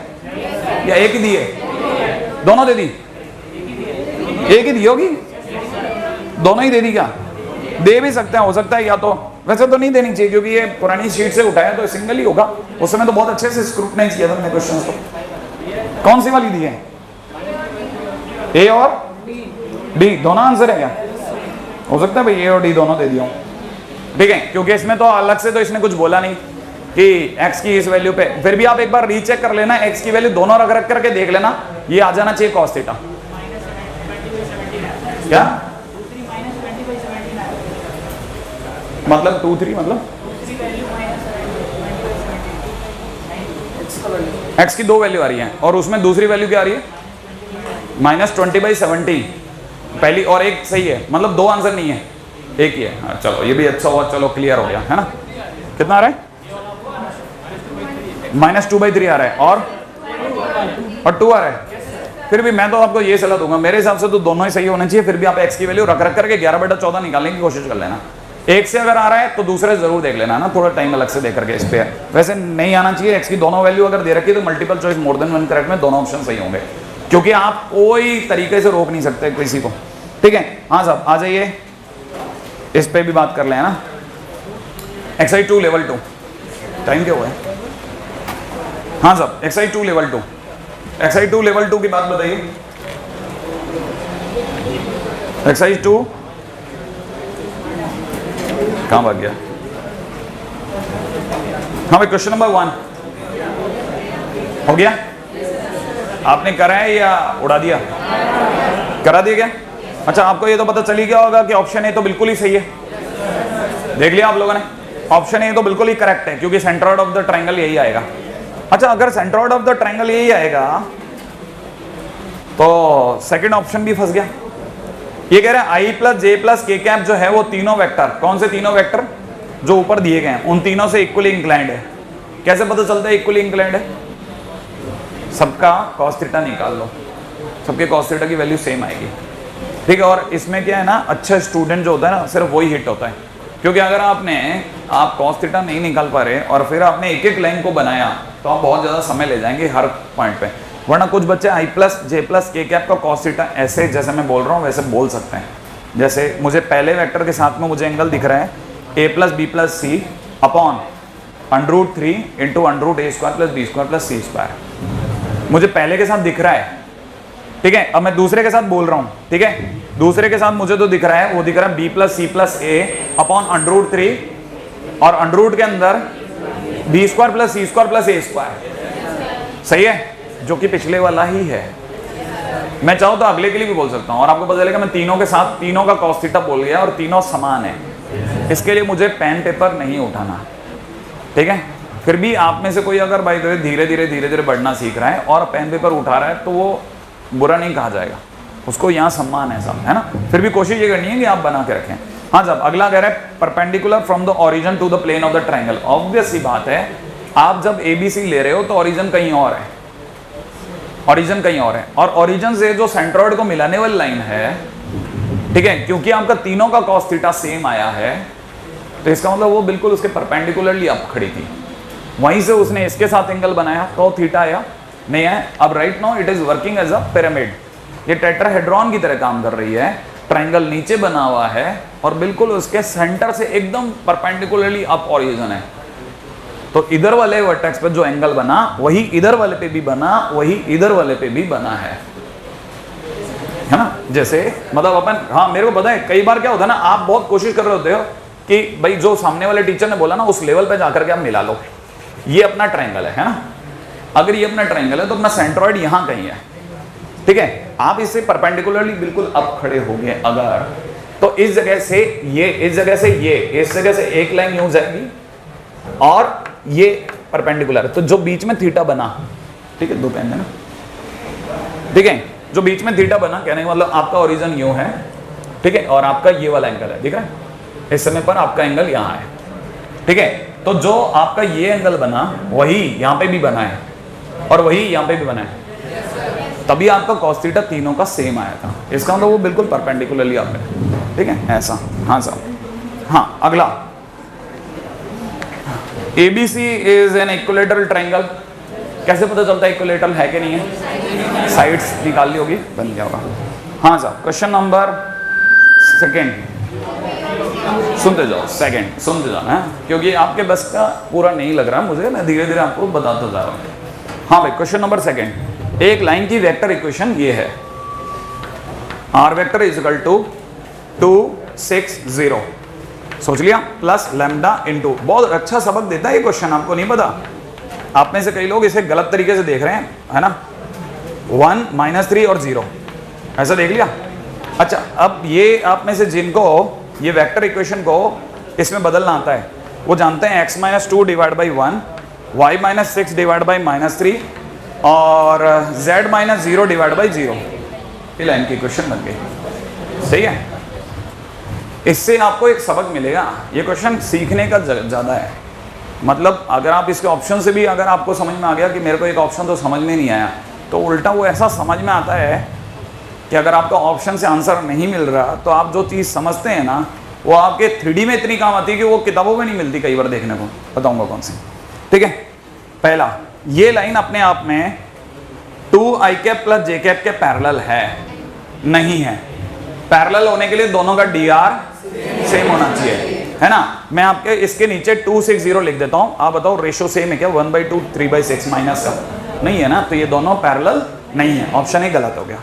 या एक ही दी है? दोनों दे दी? एक ही दी होगी, दोनों ही दे दी क्या? दे भी सकते हैं, हो सकता है, या तो वैसे तो नहीं देनी चाहिए क्योंकि ये पुरानी शीट से उठाया तो सिंगल ही होगा। उस समय तो बहुत अच्छे से स्क्रूटनाइज किया था मैंने क्वेश्चन को। कौन सी वाली दी है? ए और डी दोनों आंसर है क्या? हो सकता है भाई ए और डी दोनों दे दिया हूं, ठीक है, क्योंकि इसमें तो अलग से तो इसने कुछ बोला नहीं कि x की इस वैल्यू पे। फिर भी आप एक बार रीचेक कर लेना, x की वैल्यू दोनों रख करके देख लेना, ये आ जाना चाहिए cos थीटा। क्या मतलब 2 3 मतलब x की 2 वैल्यू आ रही है और उसमें दूसरी वैल्यू क्या आ रही है? -20/70 पहली, और एक सही है, मतलब 2 आंसर नहीं है, एक ही है। हाँ, चलो ये भी अच्छा हुआ, चलो क्लियर हो गया, है ना। कितना आ रहा है? -2/3 आ रहा है, और 2 आ रहा है। फिर भी मैं तो आपको ये सलाह दूंगा, मेरे हिसाब से तो दोनों ही सही होने चाहिए। फिर भी आप x की वैल्यू रख करके 11/14 निकालने की कोशिश कर लेना। एक से अगर आ रहा है तो दूसरे जरूर देख लेना ना, थोड़ा टाइम अलग से दे करके इस पे। वैसे नहीं आना चाहिए, x की दोनों वैल्यू अगर दे रखी है तो multiple choice more than 1 correct में दोनों ऑप्शन सही होंगे, क्योंकि आप कोई तरीके से रोक नहीं सकते किसी को, ठीक है। हाँ साहब आ जाइए, इस पे भी बात कर लें ना। एक्सरसाइज 2 लेवल 2 टाइम क्या हुआ है? हाँ साहब, एक्सरसाइज 2 लेवल 2, एक्सरसाइज 2 लेवल 2 की बात बताइए। एक्सरसाइज 2 कहाँ भाग गया? हाँ भाई, क्वेश्चन नंबर 1 हो गया? आपने करा है या उड़ा दिया? करा दिया क्या? अच्छा, आपको ये तो पता चली गया होगा कि ऑप्शन ए तो बिल्कुल ही सही है। देख लिया आप लोगों ने? ऑप्शन ए तो बिल्कुल ही करेक्ट है, क्योंकि सेंट्रोइड ऑफ द ट्रायंगल यही आएगा। अच्छा, अगर सेंट्रोइड ऑफ द ट्रायंगल यही आएगा तो सेकंड ऑप्शन भी फंस गया। ये कह रहे हैं आई प्लस जे प्लस के कैप जो है वो तीनों वेक्टर, कौन से तीनों वेक्टर जो ऊपर दिए गए हैं, उन तीनों से इक्वली इंक्लाइंड है। कैसे पता चलता है इक्वली इंक्लाइंड है? सबका cos थीटा निकाल लो, सबके cos थीटा की वैल्यू सेम आएगी, ठीक है। और इसमें क्या है ना, अच्छा स्टूडेंट जो होता है ना, सिर्फ वही हिट होता है, क्योंकि अगर आप cos थीटा नहीं निकाल पा रहे और फिर आपने एक एक लाइन को बनाया तो आप बहुत ज़्यादा समय ले जाएंगे हर पॉइंट पे। वरना कुछ बच्चे आई प्लस जे प्लस के कैप का cos थीटा ऐसे जैसे मैं बोल रहा हूँ वैसे बोल सकते हैं। जैसे मुझे पहले वेक्टर के साथ में मुझे एंगल दिख रहा है a plus B plus C upon √3 into √a² plus b² plus c², मुझे पहले के साथ दिख रहा है, ठीक है। अब मैं दूसरे के साथ बोल रहा हूँ, ठीक है। दूसरे के साथ मुझे तो दिख रहा है, वो दिख रहा है b plus C plus a upon √3 और अंडर के अंदर b² plus c² plus a², सही है, जो कि पिछले वाला ही है। मैं चाहूँ तो अगले के लिए भी बोल सकता हूँ और आपको पता चलेगा मैं तीनों के साथ तीनों का cos थीटा बोल गया और तीनों समान है। इसके लिए मुझे पेन पेपर नहीं उठाना, ठीक है। फिर भी आप में से कोई अगर भाई धीरे धीरे बढ़ना सीख रहा है और पेन पेपर उठा रहा है तो वो बुरा नहीं कहा जाएगा, उसको यहाँ सम्मान है सब, है ना। फिर भी कोशिश ये करनी है कि आप बना के रखें। हाँ साहब, अगला कह रहा है perpendicular from the origin to the plane of the triangle. Obvious सी बात है, आप जब ABC ले रहे हो तो ओरिजिन कहीं और है, ओरिजिन कहीं और है, और ओरिजिन से जो सेंट्रोइड को मिलाने वाली लाइन है, ठीक है, क्योंकि आपका तीनों का cos थीटा सेम आया है तो इसका मतलब वो बिल्कुल उसके परपेंडिकुलरली अप खड़ी थी। वहीं से उसने इसके साथ एंगल बनाया तो थीटा आया, नहीं है। अब right now it is working as a pyramid, ये टेट्राहेड्रॉन की तरह काम कर रही है। ट्रायंगल नीचे बना हुआ है और बिल्कुल उसके सेंटर से एकदम परपेंडिकुलरली अप ओरिजिन है। तो इधर वाले वर्टेक्स पे जो एंगल बना वही इधर वाले पे भी बना, वही इधर वाले पे भी बना है ना। जैसे मतलब अपन, हाँ मेरे को पता है कई बार क्या होता है ना, आप बहुत कोशिश कर रहे होते हो कि भाई जो सामने वाले टीचर ने बोला ना उस लेवल पे जाकर के आप मिला लो। ये अपना ट्रायंगल है ना, अगर ये अपना ट्रायंगल है तो अपना सेंट्रॉइड यहाँ कहीं है, ठीक है। आप इससे परपेंडिकुलरली बिल्कुल अप खड़े हो गए अगर, तो इस जगह से ये, इस जगह से ये, इस जगह से एक लाइन यूं जाएगी और ये परपेंडिकुलर है, तो जो बीच में थीटा बना, ठीक है, दो पेन है ना, ठीक है, जो बीच में थीटा बना, कहने का मतलब आपका ओरिजिन यूं है, ठीक है, और आपका ये वाला एंगल है, ठीक है, इस समय पर आपका एंगल यहाँ है, ठीक है। तो जो आपका ये एंगल बना वही यहाँ पे भी बना है और वही यहाँ पे भी बना है, तभी आपका cos थीटा तीनों का सेम आया था। इसका मतलब वो बिल्कुल परपेंडिकुलरली आप है, ठीक है, ऐसा। हाँ साहब, हाँ अगला, ABC is an equilateral triangle. कैसे पता चलता है इक्विलेटरल है कि नहीं है? साइड्स निकाल ली होगी, बन गया होगा। हाँ साहब, क्वेश्चन नंबर 2, सुनते जाओ, सेकंड सुनते जाना है, क्योंकि आपके बस का पूरा नहीं लग रहा मुझे, मैं धीरे धीरे आपको बताता जा रहा हूँ। हाँ भाई, क्वेश्चन नंबर 2, एक लाइन की वेक्टर इक्वेशन ये है, R vector is equal to 2 6 0, सोच लिया, प्लस लैम्डा इनटू। बहुत अच्छा सबक देता है ये क्वेश्चन, आपको नहीं पता? आप में से कई लोग इसे गलत तरीके से देख रहे हैं, है ना, 1 -3 और 0 ऐसा देख लिया। अच्छा, अब ये आप में से जिनको ये वेक्टर इक्वेशन को इसमें बदलना आता है वो जानते हैं x - 2 divide by 1, y - 6 divide by -3 और z - 0 डिवाइड बाई 0। ये लाइन की इक्वेशन बन गई, सही है। इससे आपको एक सबक मिलेगा, ये क्वेश्चन सीखने का ज़्यादा है, मतलब अगर आप इसके ऑप्शन से भी अगर आपको समझ में आ गया कि मेरे को एक ऑप्शन तो समझ में नहीं आया, तो उल्टा वो ऐसा समझ में आता है कि अगर आपका ऑप्शन से आंसर नहीं मिल रहा तो आप जो चीज़ समझते हैं ना वो आपके 3D में इतनी काम आती है कि वो किताबों में नहीं मिलती कई बार देखने को। बताऊंगा कौन सी, ठीक है। पहला, ये लाइन अपने आप में 2i cap plus j cap के पैरेलल है, नहीं है। पैरेलल होने के लिए दोनों का dr सेम होना चाहिए, है ना। मैं आपके इसके नीचे 2 6 0 लिख देता हूँ, आप बताओ रेशो सेम है क्या? 1/2 3/6 माइनस का नहीं है ना, तो ये दोनों पैरेलल नहीं है, ऑप्शन ए गलत हो गया।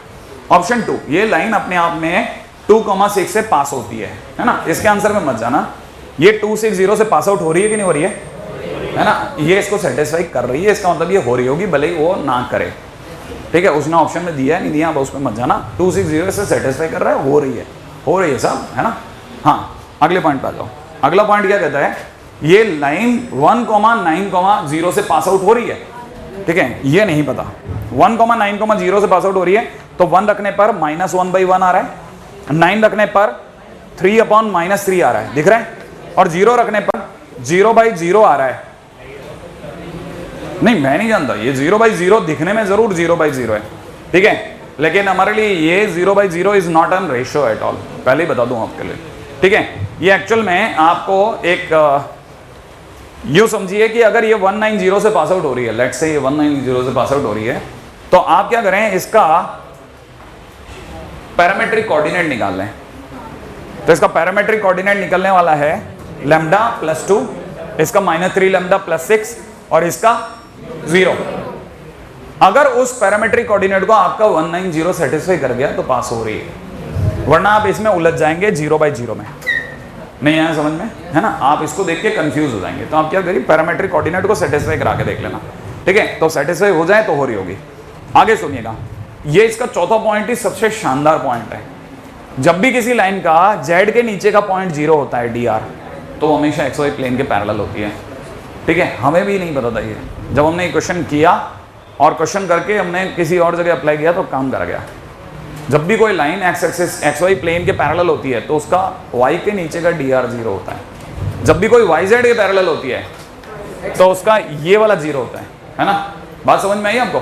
ऑप्शन 2, ये लाइन अपने आप में 2,6 से पास होती है ना। इसके आंसर में मत जाना, ये 2 6 0 से पास आउट हो रही है कि नहीं हो रही है? है ना, ये इसको सेटिस्फाई कर रही है, इसका मतलब ये हो रही होगी भले ही वो ना करे, ठीक है। उसने ऑप्शन में दिया है नहीं दिया, अब उसमें मत जाना। 260 से सेटिस्फाई कर रहा है, हो रही है सब, है ना। हाँ, अगले पॉइंट पे आ जाओ। अगला पॉइंट क्या कहता है, ये लाइन 1,9,0 से पास आउट हो रही है, ठीक है। ये नहीं पता 1,9,0 से पास आउट हो रही है, तो 1 रखने पर -1/1 आ रहा है, 9 रखने पर 3/-3 आ रहा है, दिख रहा है, और 0 रखने पर 0/0 आ रहा है। नहीं, मैं नहीं जानता, ये 0/0 दिखने में जरूर 0/0 है, ठीक है, लेकिन हमारे लिए ये 0/0 is not an ratio at all, पहले ही बता दूं आपके लिए, ठीक है। ये एक्चुअल में आपको एक यूं समझिए कि अगर ये 190 से पास आउट हो रही है, लेट्स से ये 190 से पास आउट हो रही है, तो आप क्या करें, इसका पैरामेट्रिक कोऑर्डिनेट निकाल लें। तो इसका पैरामेट्रिक कोऑर्डिनेट निकलने वाला है लैम्डा +2, इसका -3 लैम्डा +6 और इसका 0। अगर उस पैरामेट्रिक कोऑर्डिनेट को आपका 190 सेटिस्फाई कर गया तो पास हो रही है, वरना आप इसमें उलझ जाएंगे 0/0 में। नहीं आया समझ में, है ना, आप इसको देख के कंफ्यूज हो जाएंगे। तो आप क्या करिए, पैरामेट्रिक कोऑर्डिनेट को सेटिस्फाई करा के देख लेना, ठीक है। तो सेटिस्फाई हो जाए तो हो रही होगी। आगे सुनिएगा, ये इसका चौथा पॉइंट ही सबसे शानदार पॉइंट है। जब भी किसी लाइन का जेड के नीचे का पॉइंट 0 होता है dr, तो हमेशा XY प्लेन के पैरेलल होती है, ठीक है। हमें भी नहीं पता था ये, जब हमने क्वेश्चन किया और क्वेश्चन करके हमने किसी और जगह अप्लाई किया तो काम कर गया। जब भी कोई line X axis XY plane के पैरेलल होती है तो उसका y के नीचे का dr 0 होता है। जब भी कोई YZ के पैरेलल होती है तो उसका ये वाला 0 होता है ना। बात समझ में आई आपको,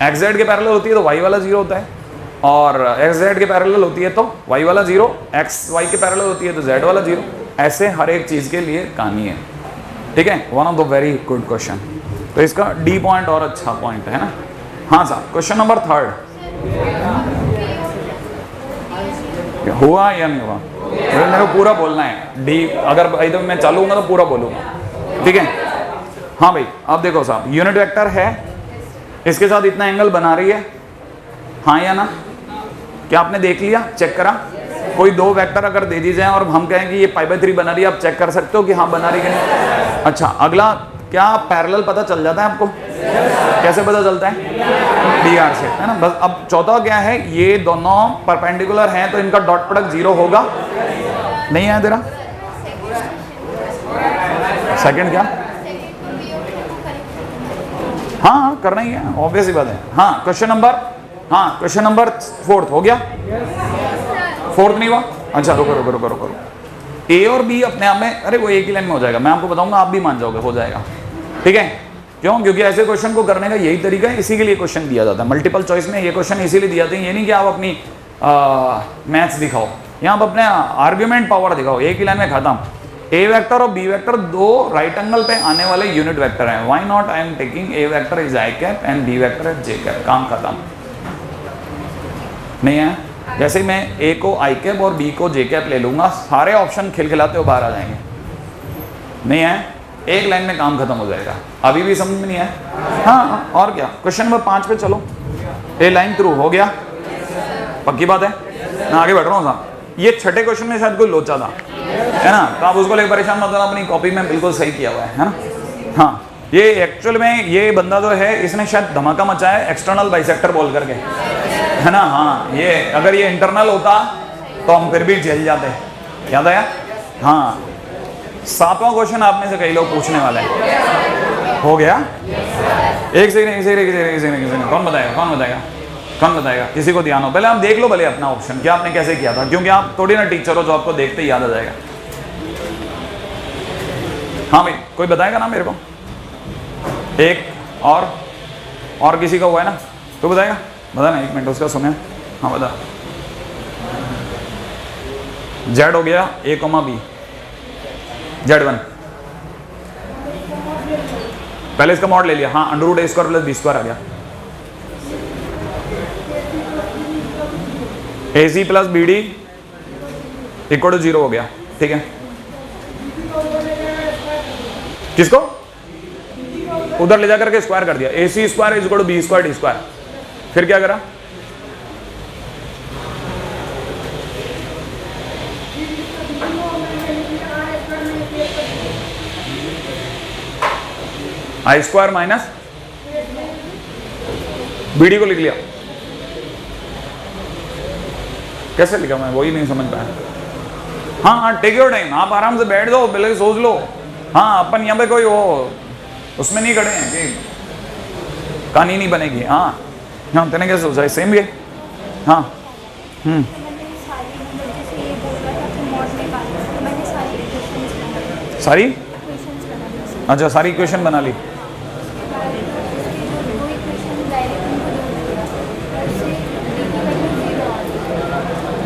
XZ के पैरेलल होती है तो y वाला 0 होता है, और XZ के पैरेलल होती है तो y वाला 0, XY के पैरेलल होती है तो Z वाला 0। ऐसे हर एक चीज़ के लिए कहानी है, ठीक है। One of the very good question. तो इसका D पॉइंट और अच्छा पॉइंट है ना। हाँ साहब, क्वेश्चन नंबर 3 हुआ या नहीं हुआ, मेरे को पूरा बोलना है। डी अगर इधर मैं चालूंगा तो पूरा बोलूंगा, ठीक है। हाँ भाई, अब देखो साहब, यूनिट वेक्टर है, इसके साथ इतना एंगल बना रही है, हाँ या ना। क्या आपने देख लिया, चेक करा? कोई दो वेक्टर अगर दे दी जाए और हम कहें कि ये π/3 बना रही है, आप चेक कर सकते हो कि हाँ बना रही है कि नहीं। अच्छा, अगला क्या पैरेलल पता चल जाता है आपको? कैसे पता चलता है? dr से, है ना। बस अब चौथा क्या है, ये दोनों परपेंडिकुलर हैं तो इनका डॉट प्रोडक्ट 0 होगा। नहीं है तेरा सेकंड क्या? हाँ करना ही है, ऑब्वियस ही बात है। हाँ क्वेश्चन नंबर 4 हो गया, 4 नहीं हुआ। अच्छा रुको। ए और बी अपने आप में, अरे वो एक ही लाइन में हो जाएगा, मैं आपको बताऊंगा, आप भी मान जाओगे, हो जाएगा, ठीक है। क्यों? क्योंकि ऐसे क्वेश्चन को करने का यही तरीका है, इसी के लिए क्वेश्चन दिया जाता है। मल्टीपल चॉइस में ये क्वेश्चन इसीलिए दिया जाता है, ये नहीं कि आप अपनी मैथ्स दिखाओ, यहाँ आप अपने आर्ग्यूमेंट पावर दिखाओ। एक ही लाइन में खत्म। ए वेक्टर और बी वेक्टर दो राइट एंगल पे आने वाले यूनिट वेक्टर हैं। Why not I am taking A vector is I cap and B vector is J cap, काम खत्म। नहीं है? जैसे मैं ए को आई कैप और बी को जे कैप ले लूंगा, सारे ऑप्शन खिलखिलाते हुए बाहर आ जाएंगे। नहीं है? एक लाइन में काम खत्म हो जाएगा। अभी भी समझ में नहीं है? हाँ, और क्या। क्वेश्चन नंबर 5 पे चलो। ए लाइन थ्रू हो गया, पक्की बात है। मैं आगे बढ़ रहा हूँ साहब। ये छठे क्वेश्चन में शायद कोई लोचा था, है ना, तो आप उसको लेकर परेशान मत होना, अपनी कॉपी में बिल्कुल सही किया हुआ है ना। हाँ, ये एक्चुअल में ये बंदा जो है, इसने शायद धमाका मचाया है एक्सटर्नल बाइसेक्टर बोल करके, है ना। हाँ, ये अगर ये इंटरनल होता तो हम फिर भी झेल जाते। याद आया? हाँ, 7वां क्वेश्चन आप में से कई लोग पूछने वाले हैं। हो गया? एक सेकंड, कौन बताएगा? किसी को ध्यान हो? पहले आप देख लो भले अपना ऑप्शन, क्या आपने कैसे किया था, क्योंकि आप थोड़ी ना टीचर हो जो आपको देखते ही याद आ जाएगा। हाँ भाई, कोई बताएगा ना मेरे को? एक और किसी का हुआ है ना, तो बताएगा? बता ना, 1 मिनट उसका सुने। हाँ बता। जेड हो गया A, B, Z1। पहले इसका मॉड ले लिया। हाँ, √a² + b² आ गया। AC + BD = 0 हो गया, ठीक है। किसको उधर ले जाकर के स्क्वायर कर दिया। AC² = b² d²। फिर क्या करा? आई स्क्वायर माइनस BD को लिख लिया, कैसे लिखा मैं वही नहीं समझ पाया। हाँ हाँ टेक योर टाइम, आप आराम से बैठ जाओ, पहले सोच लो। हाँ अपन यहाँ पे कोई वो उसमें नहीं खड़े हैं कि कहानी नहीं बनेगी। हाँ हाँ तेने क्या सोचा है, सेम ये। हाँ सारी, अच्छा सारी इक्वेशन बना ली।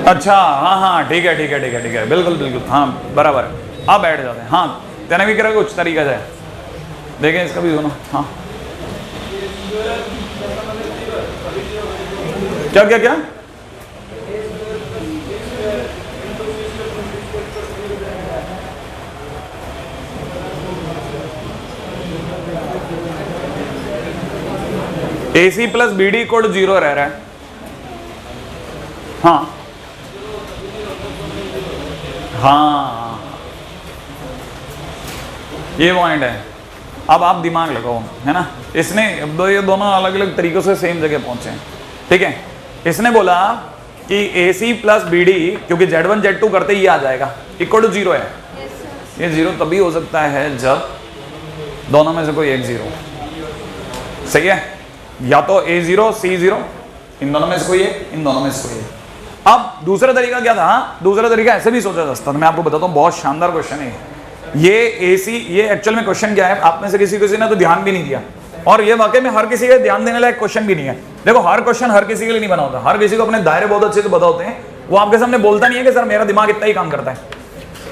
अच्छा हाँ हाँ ठीक है ठीक है ठीक है ठीक है, बिल्कुल बिल्कुल, हाँ बराबर है। आप बैठ जाते हैं। हाँ तेने भी करा कुछ तरीका से, देखें इसका भी दोनों। हाँ क्या क्या क्या AC plus BD equal to 0 रह रहा है। हाँ हाँ ये पॉइंट है। अब आप दिमाग लगाओ, है ना। इसने ये दोनों अलग अलग तरीकों से सेम जगह पहुंचे हैं, ठीक है। इसने बोला कि AC प्लस BD, क्योंकि Z1 Z2 करते ही आ जाएगा, इक्वल टू 0 है। ये 0 तभी हो सकता है जब दोनों में से कोई एक 0, सही है। या तो A0 C0, इन दोनों में से कोई एक, इन दोनों में से कोई एक। अब दूसरा तरीका क्या था, दूसरा तरीका ऐसे भी सोचा जा सकता था। मैं आपको बताता हूँ, बहुत शानदार क्वेश्चन है ये। AC ये एक्चुअल में क्वेश्चन क्या है, आप में से किसी ने तो ध्यान भी नहीं दिया, और ये वाकई में हर किसी के ध्यान देने लायक क्वेश्चन भी नहीं है। देखो हर क्वेश्चन हर किसी के लिए नहीं बना होता, हर किसी को अपने दायरे बहुत अच्छे से पता होते हैं। वो आपके सामने बोलता नहीं है कि सर मेरा दिमाग इतना ही काम करता है।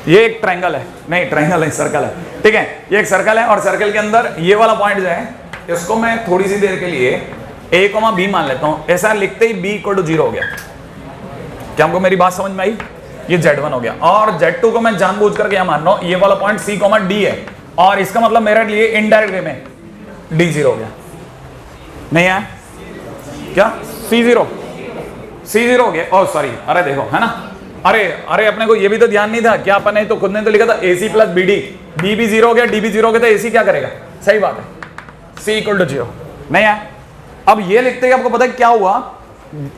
ये एक ट्रायंगल है, नहीं ट्रायंगल नहीं सर्कल है, ठीक है। ये एक सर्कल है और सर्कल के अंदर ये वाला पॉइंट जो है, इसको मैं थोड़ी सी देर के लिए A, B मान लेता हूं। ऐसा लिखते ही B इक्वल टू 0 हो गया। क्या हमको मेरी बात समझ में आई? ये Z1 हो गया, और Z2 को मैं जानबूझ करके यहां मान रहा हूं, ये वाला पॉइंट C, D है, और इसका मतलब मेरे लिए इनडायरेक्ट वे में D0 हो गया। नहीं है क्या? C0 हो गया। ओ सॉरी, अरे देखो, है ना, अरे अपने को ये भी तो ध्यान नहीं था क्या, अपन ने तो खुद ने तो लिखा था AC प्लस BD, B भी 0 हो गया, D भी 0 हो गया, तो AC क्या करेगा? सही बात है, C इक्वल टू 0। नहीं है। अब ये लिखते ही आपको पता है क्या हुआ,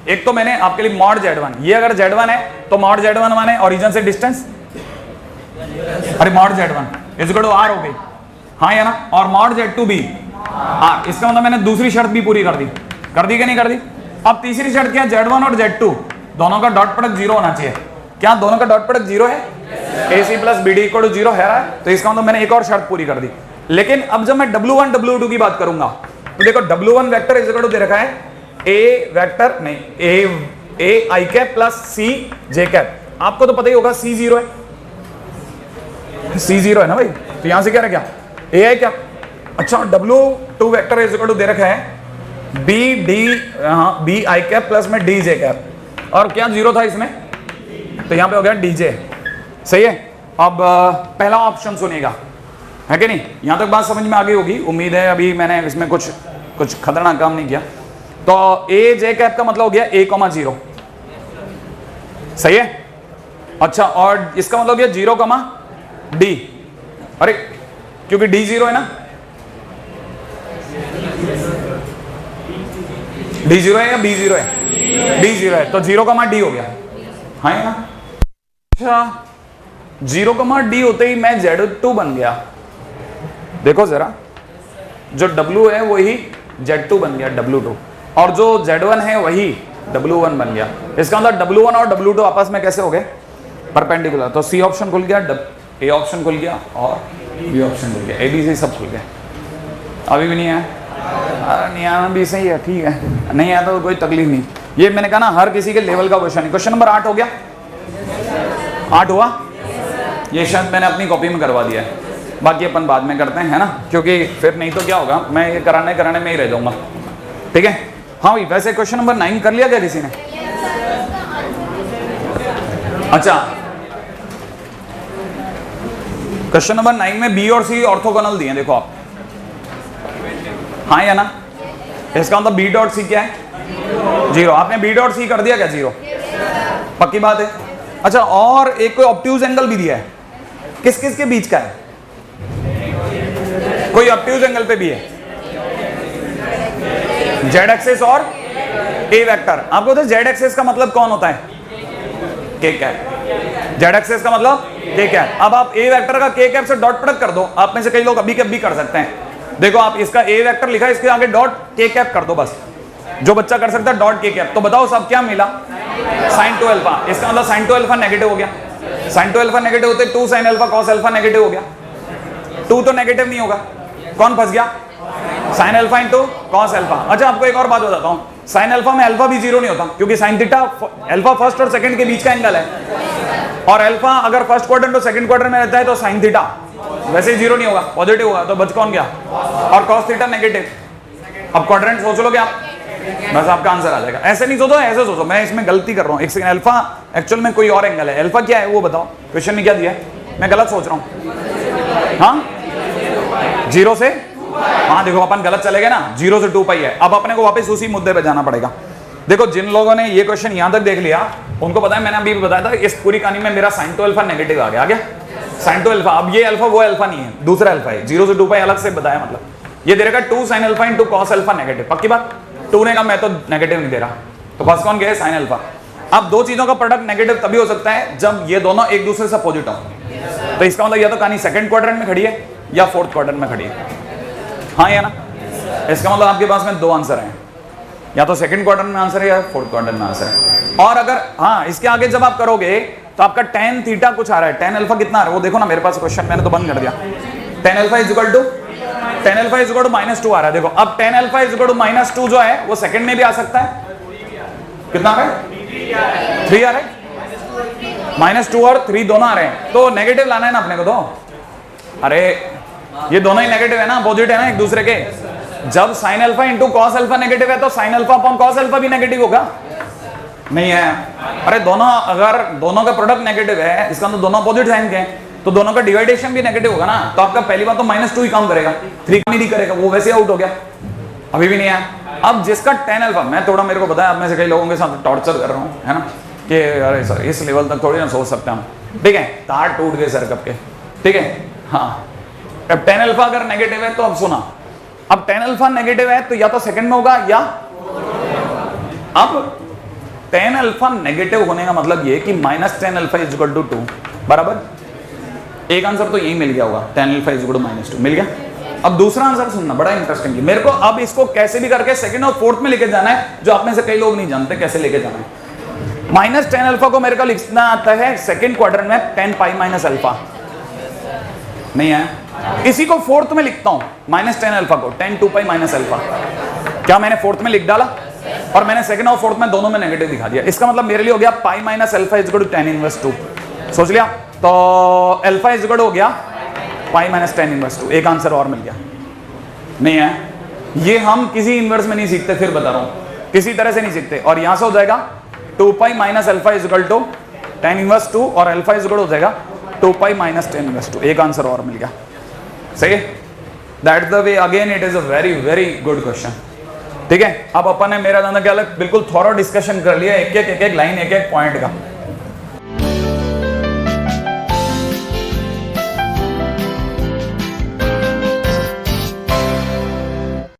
एक तो मैंने आपके लिए मॉड Z1, ये अगर Z1 है तो मॉड Z1 माने ओरिजिन से डिस्टेंस, अरे mod Z1 is equal to R हो गई, हाँ या ना, और मॉड Z2 भी R। इसका मतलब मैंने दूसरी शर्त भी पूरी कर दी कि नहीं कर दी? अब तीसरी शर्त क्या है, Z1 और Z2 दोनों का डॉट प्रोडक्ट 0 होना चाहिए। क्या दोनों का डॉट प्रोडक्ट 0 है? AC plus BD equal to 0 है, तो इसका मतलब मैंने एक और शर्त पूरी कर दी। लेकिन अब जब मैं W1 W2 की बात करूंगा तो देखो W1 vector is equal to दे रखा है A वेक्टर, नहीं A I cap plus C J cap. आपको तो पता ही होगा C0 है, C0 है ना भाई, तो यहां से क्या रह गया, A है क्या। अच्छा W2 vector is equal to दे रखा है B I कैप प्लस में D J कैप, और क्या 0 था इसमें, तो यहां पे हो गया DJ, सही है। अब पहला ऑप्शन सुनिएगा, है कि नहीं, यहां तक बात समझ में आ गई होगी उम्मीद है। अभी मैंने इसमें कुछ खतरनाक काम नहीं किया। तो A J कैप का मतलब हो गया A, 0, सही है। अच्छा, और इसका मतलब हो गया 0, D, अरे क्योंकि D 0 है ना, D 0 है या B 0 है? D 0 है, तो 0, D हो गया, हाँ है ना। अच्छा 0, D होते ही मैं Z2 बन गया। देखो जरा, जो W है वही Z2 बन गया, W2, और जो Z1 है वही W1 बन गया। इसका मतलब W1 और W2 आपस में कैसे हो गए, परपेंडिकुलर। तो C ऑप्शन खुल गया, A ऑप्शन खुल गया, और B ऑप्शन खुल गया, A B C सब खुल गए। अभी भी नहीं आया? नहीं आना भी सही है, ठीक है, नहीं आया तो कोई तकलीफ नहीं। ये मैंने कहा ना हर किसी के लेवल का क्वेश्चन है। क्वेश्चन नंबर 8 हो गया, 8 हुआ, ये शायद मैंने अपनी कॉपी में करवा दिया है, बाकी अपन बाद में करते हैं, है ना, क्योंकि फिर नहीं तो क्या होगा, मैं ये कराने में ही रह जाऊंगा, ठीक है। हाँ भाई, वैसे क्वेश्चन नंबर 9 कर लिया क्या किसी ने? अच्छा, क्वेश्चन नंबर 9 में B और C ऑर्थोगोनल दिए, देखो आप, हाँ या ना। इसका मतलब B डॉट C क्या है? 0। आपने B डॉट C कर दिया क्या 0? पक्की बात है। अच्छा, और एक कोई ऑब्ट्यूज एंगल भी दिया है, किस किस के बीच का है? कोई ऑब्ट्यूज एंगल पे भी है, जेड एक्सिस और ए वेक्टर। आपको तो जेड एक्सिस का मतलब कौन होता है? के कैप। जेड एक्सिस का मतलब के कैप। अब आप ए वेक्टर का के कैप से डॉट प्रोडक्ट कर दो। आप में से कई लोग अभी कभी कर सकते हैं। देखो आप इसका ए वेक्टर लिखा है, इसके आगे डॉट के कैप कर दो बस। जो बच्चा कर सकता है डॉट के कैप। तो बताओ सब क्या मिला? Sine 2 alpha. इसका मतलब साइन 2 अल्फा नेगेटिव हो गया। साइन 2 अल्फा नेगेटिव होते 2 sine alpha cos alpha negative हो गया। 2 तो नेगेटिव नहीं होगा, कौन फंस गया? Sine alpha into cos alpha. अच्छा आपको एक और बात बताता हूं, साइन अल्फा में अल्फा भी जीरो नहीं होता, क्योंकि साइन थीटा अल्फा फर्स्ट और सेकंड के बीच का एंगल है, और अल्फा अगर फर्स्ट क्वाड्रेंट और सेकंड क्वाड्रेंट में रहता है तो साइन थीटा वैसे ही जीरो नहीं होगा, पॉजिटिव होगा। तो बच कौन गया? और कॉस थीटा नेगेटिव। अब क्वाड्रेंट सोच लोगे आप, बस आपका आंसर आ जाएगा। ऐसे नहीं सोचो, ऐसे सोचो। मैं इसमें गलती कर रहा हूँ, एक सेकंड। अल्फा एक्चुअल में कोई और एंगल है। अल्फा क्या है वो बताओ, क्वेश्चन में क्या दिया है? मैं गलत सोच रहा हूँ। हाँ जीरो से, हाँ देखो अपन गलत चले गए ना, 0 से 2 पाई है। अब अपने को वापस उसी मुद्दे पे जाना पड़ेगा। देखो जिन लोगों ने ये क्वेश्चन यहां तक देख लिया उनको पता है, मैंने अभी भी बताया था इस पूरी कहानी में मेरा साइन 2 अल्फा नेगेटिव आ गया साइन 2 अल्फा। अब ये अल्फा वो अल्फा नहीं है, दूसरा अल्फा है। 0 से 2 पाई अलग से बताया, मतलब ये दे रहेगा 2 sine alpha into cos alpha negative. पक्की बात? 2 ने कहा मैं तो नेगेटिव नहीं दे रहा, तो फर्स्ट कौन गया? Sine alpha. अब दो चीजों का प्रोडक्ट नेगेटिव तभी हो सकता है जब ये दोनों एक दूसरे से अपोजिट हो। तो इसका मतलब या तो कहानी सेकंड क्वाड्रेंट में खड़ी है या फोर्थ क्वाड्रेंट में खड़ी है। हाँ या ना? इसका मतलब आपके पास में दो आंसर हैं, या तो सेकंड क्वाड्रेंट में आंसर है या फोर्थ क्वाड्रेंट में आंसर है। और अगर हाँ इसके आगे जब आप करोगे तो आपका tan थीटा कुछ आ रहा है। tan अल्फा कितना आ रहा है वो देखो ना, मेरे पास क्वेश्चन मैंने तो बंद कर दिया। tan alpha is equal to -2 आ रहा है। देखो अब tan alpha is equal to -2 जो है वो सेकंड में भी आ सकता है। कितना आ रहा है? 3 आ रहा है। -2 और 3 दोनों आ रहे हैं, तो नेगेटिव लाना है ना अपने को। तो अरे ये दोनों ही नेगेटिव है ना, अपोजिट है ना एक दूसरे के। जब sine alpha into cos alpha negative है तो sine alpha upon cos alpha भी नेगेटिव होगा, नहीं है? अरे दोनों, अगर दोनों का प्रोडक्ट नेगेटिव है, इसका मतलब दोनों अपोजिट साइन के हैं, तो दोनों का डिवाइडेशन भी नेगेटिव होगा ना। तो आपका पहली बात तो -2 ही काम करेगा, 3 काम नहीं करेगा, वो वैसे आउट हो गया, अभी भी नहीं है। अब जिसका tan अल्फा, मैं थोड़ा मेरे को बताया, अब मैं से कई लोगों के साथ टॉर्चर कर रहा हूँ, है ना, कि अरे सर इस लेवल तक थोड़ी ना सोच सकते हम, ठीक है? तार टूट गए सर कब के, ठीक है? हाँ अब tan अल्फा अगर नेगेटिव है तो अब सुना, अब tan अल्फा नेगेटिव है तो या तो सेकंड में होगा या, अब tan अल्फा नेगेटिव होने का मतलब ये कि -tan alpha is equal to 2 बराबर। एक आंसर तो यही मिल गया होगा, tan alpha is equal to -2 मिल गया। अब दूसरा आंसर सुनना, बड़ा इंटरेस्टिंग है। मेरे को अब इसको कैसे भी करके सेकंड और फोर्थ में लेके जाना है, जो आप में से कई लोग नहीं जानते कैसे लेके जाना है। -tan अल्फा को मेरे को लिखना आता है सेकंड क्वाड्रेंट में tan पाई माइनस अल्फा, नहीं है? इसी को फोर्थ में लिखता हूं, -tan अल्फा को tan 2 पाई माइनस अल्फा। क्या मैंने फोर्थ में लिख डाला और मैंने सेकंड और फोर्थ में दोनों में नेगेटिव दिखा दिया। इसका मतलब मेरे लिए हो गया pi minus alpha is equal to tan inverse 2। सोच लिया? तो अल्फा इज इक्वल हो गया पाई माइनस tan इनवर्स 2। एक आंसर और मिल गया, नहीं है? ये हम किसी इनवर्स में नहीं सीखते, फिर बता रहा हूं, किसी तरह से नहीं सीखते। और यहां से हो जाएगा 2 pi minus alpha is equal to tan inverse 2 और अल्फा इज इक्वल हो जाएगा 2 पाई माइनस tan इनवर्स 2। एक आंसर और मिल गया, सही है? That's the way, again it is a very very good question, ठीक है? अब अपन ने मेरा दाना क्या अलग बिल्कुल थॉरो डिस्कशन कर लिया, एक एक लाइन एक एक पॉइंट का।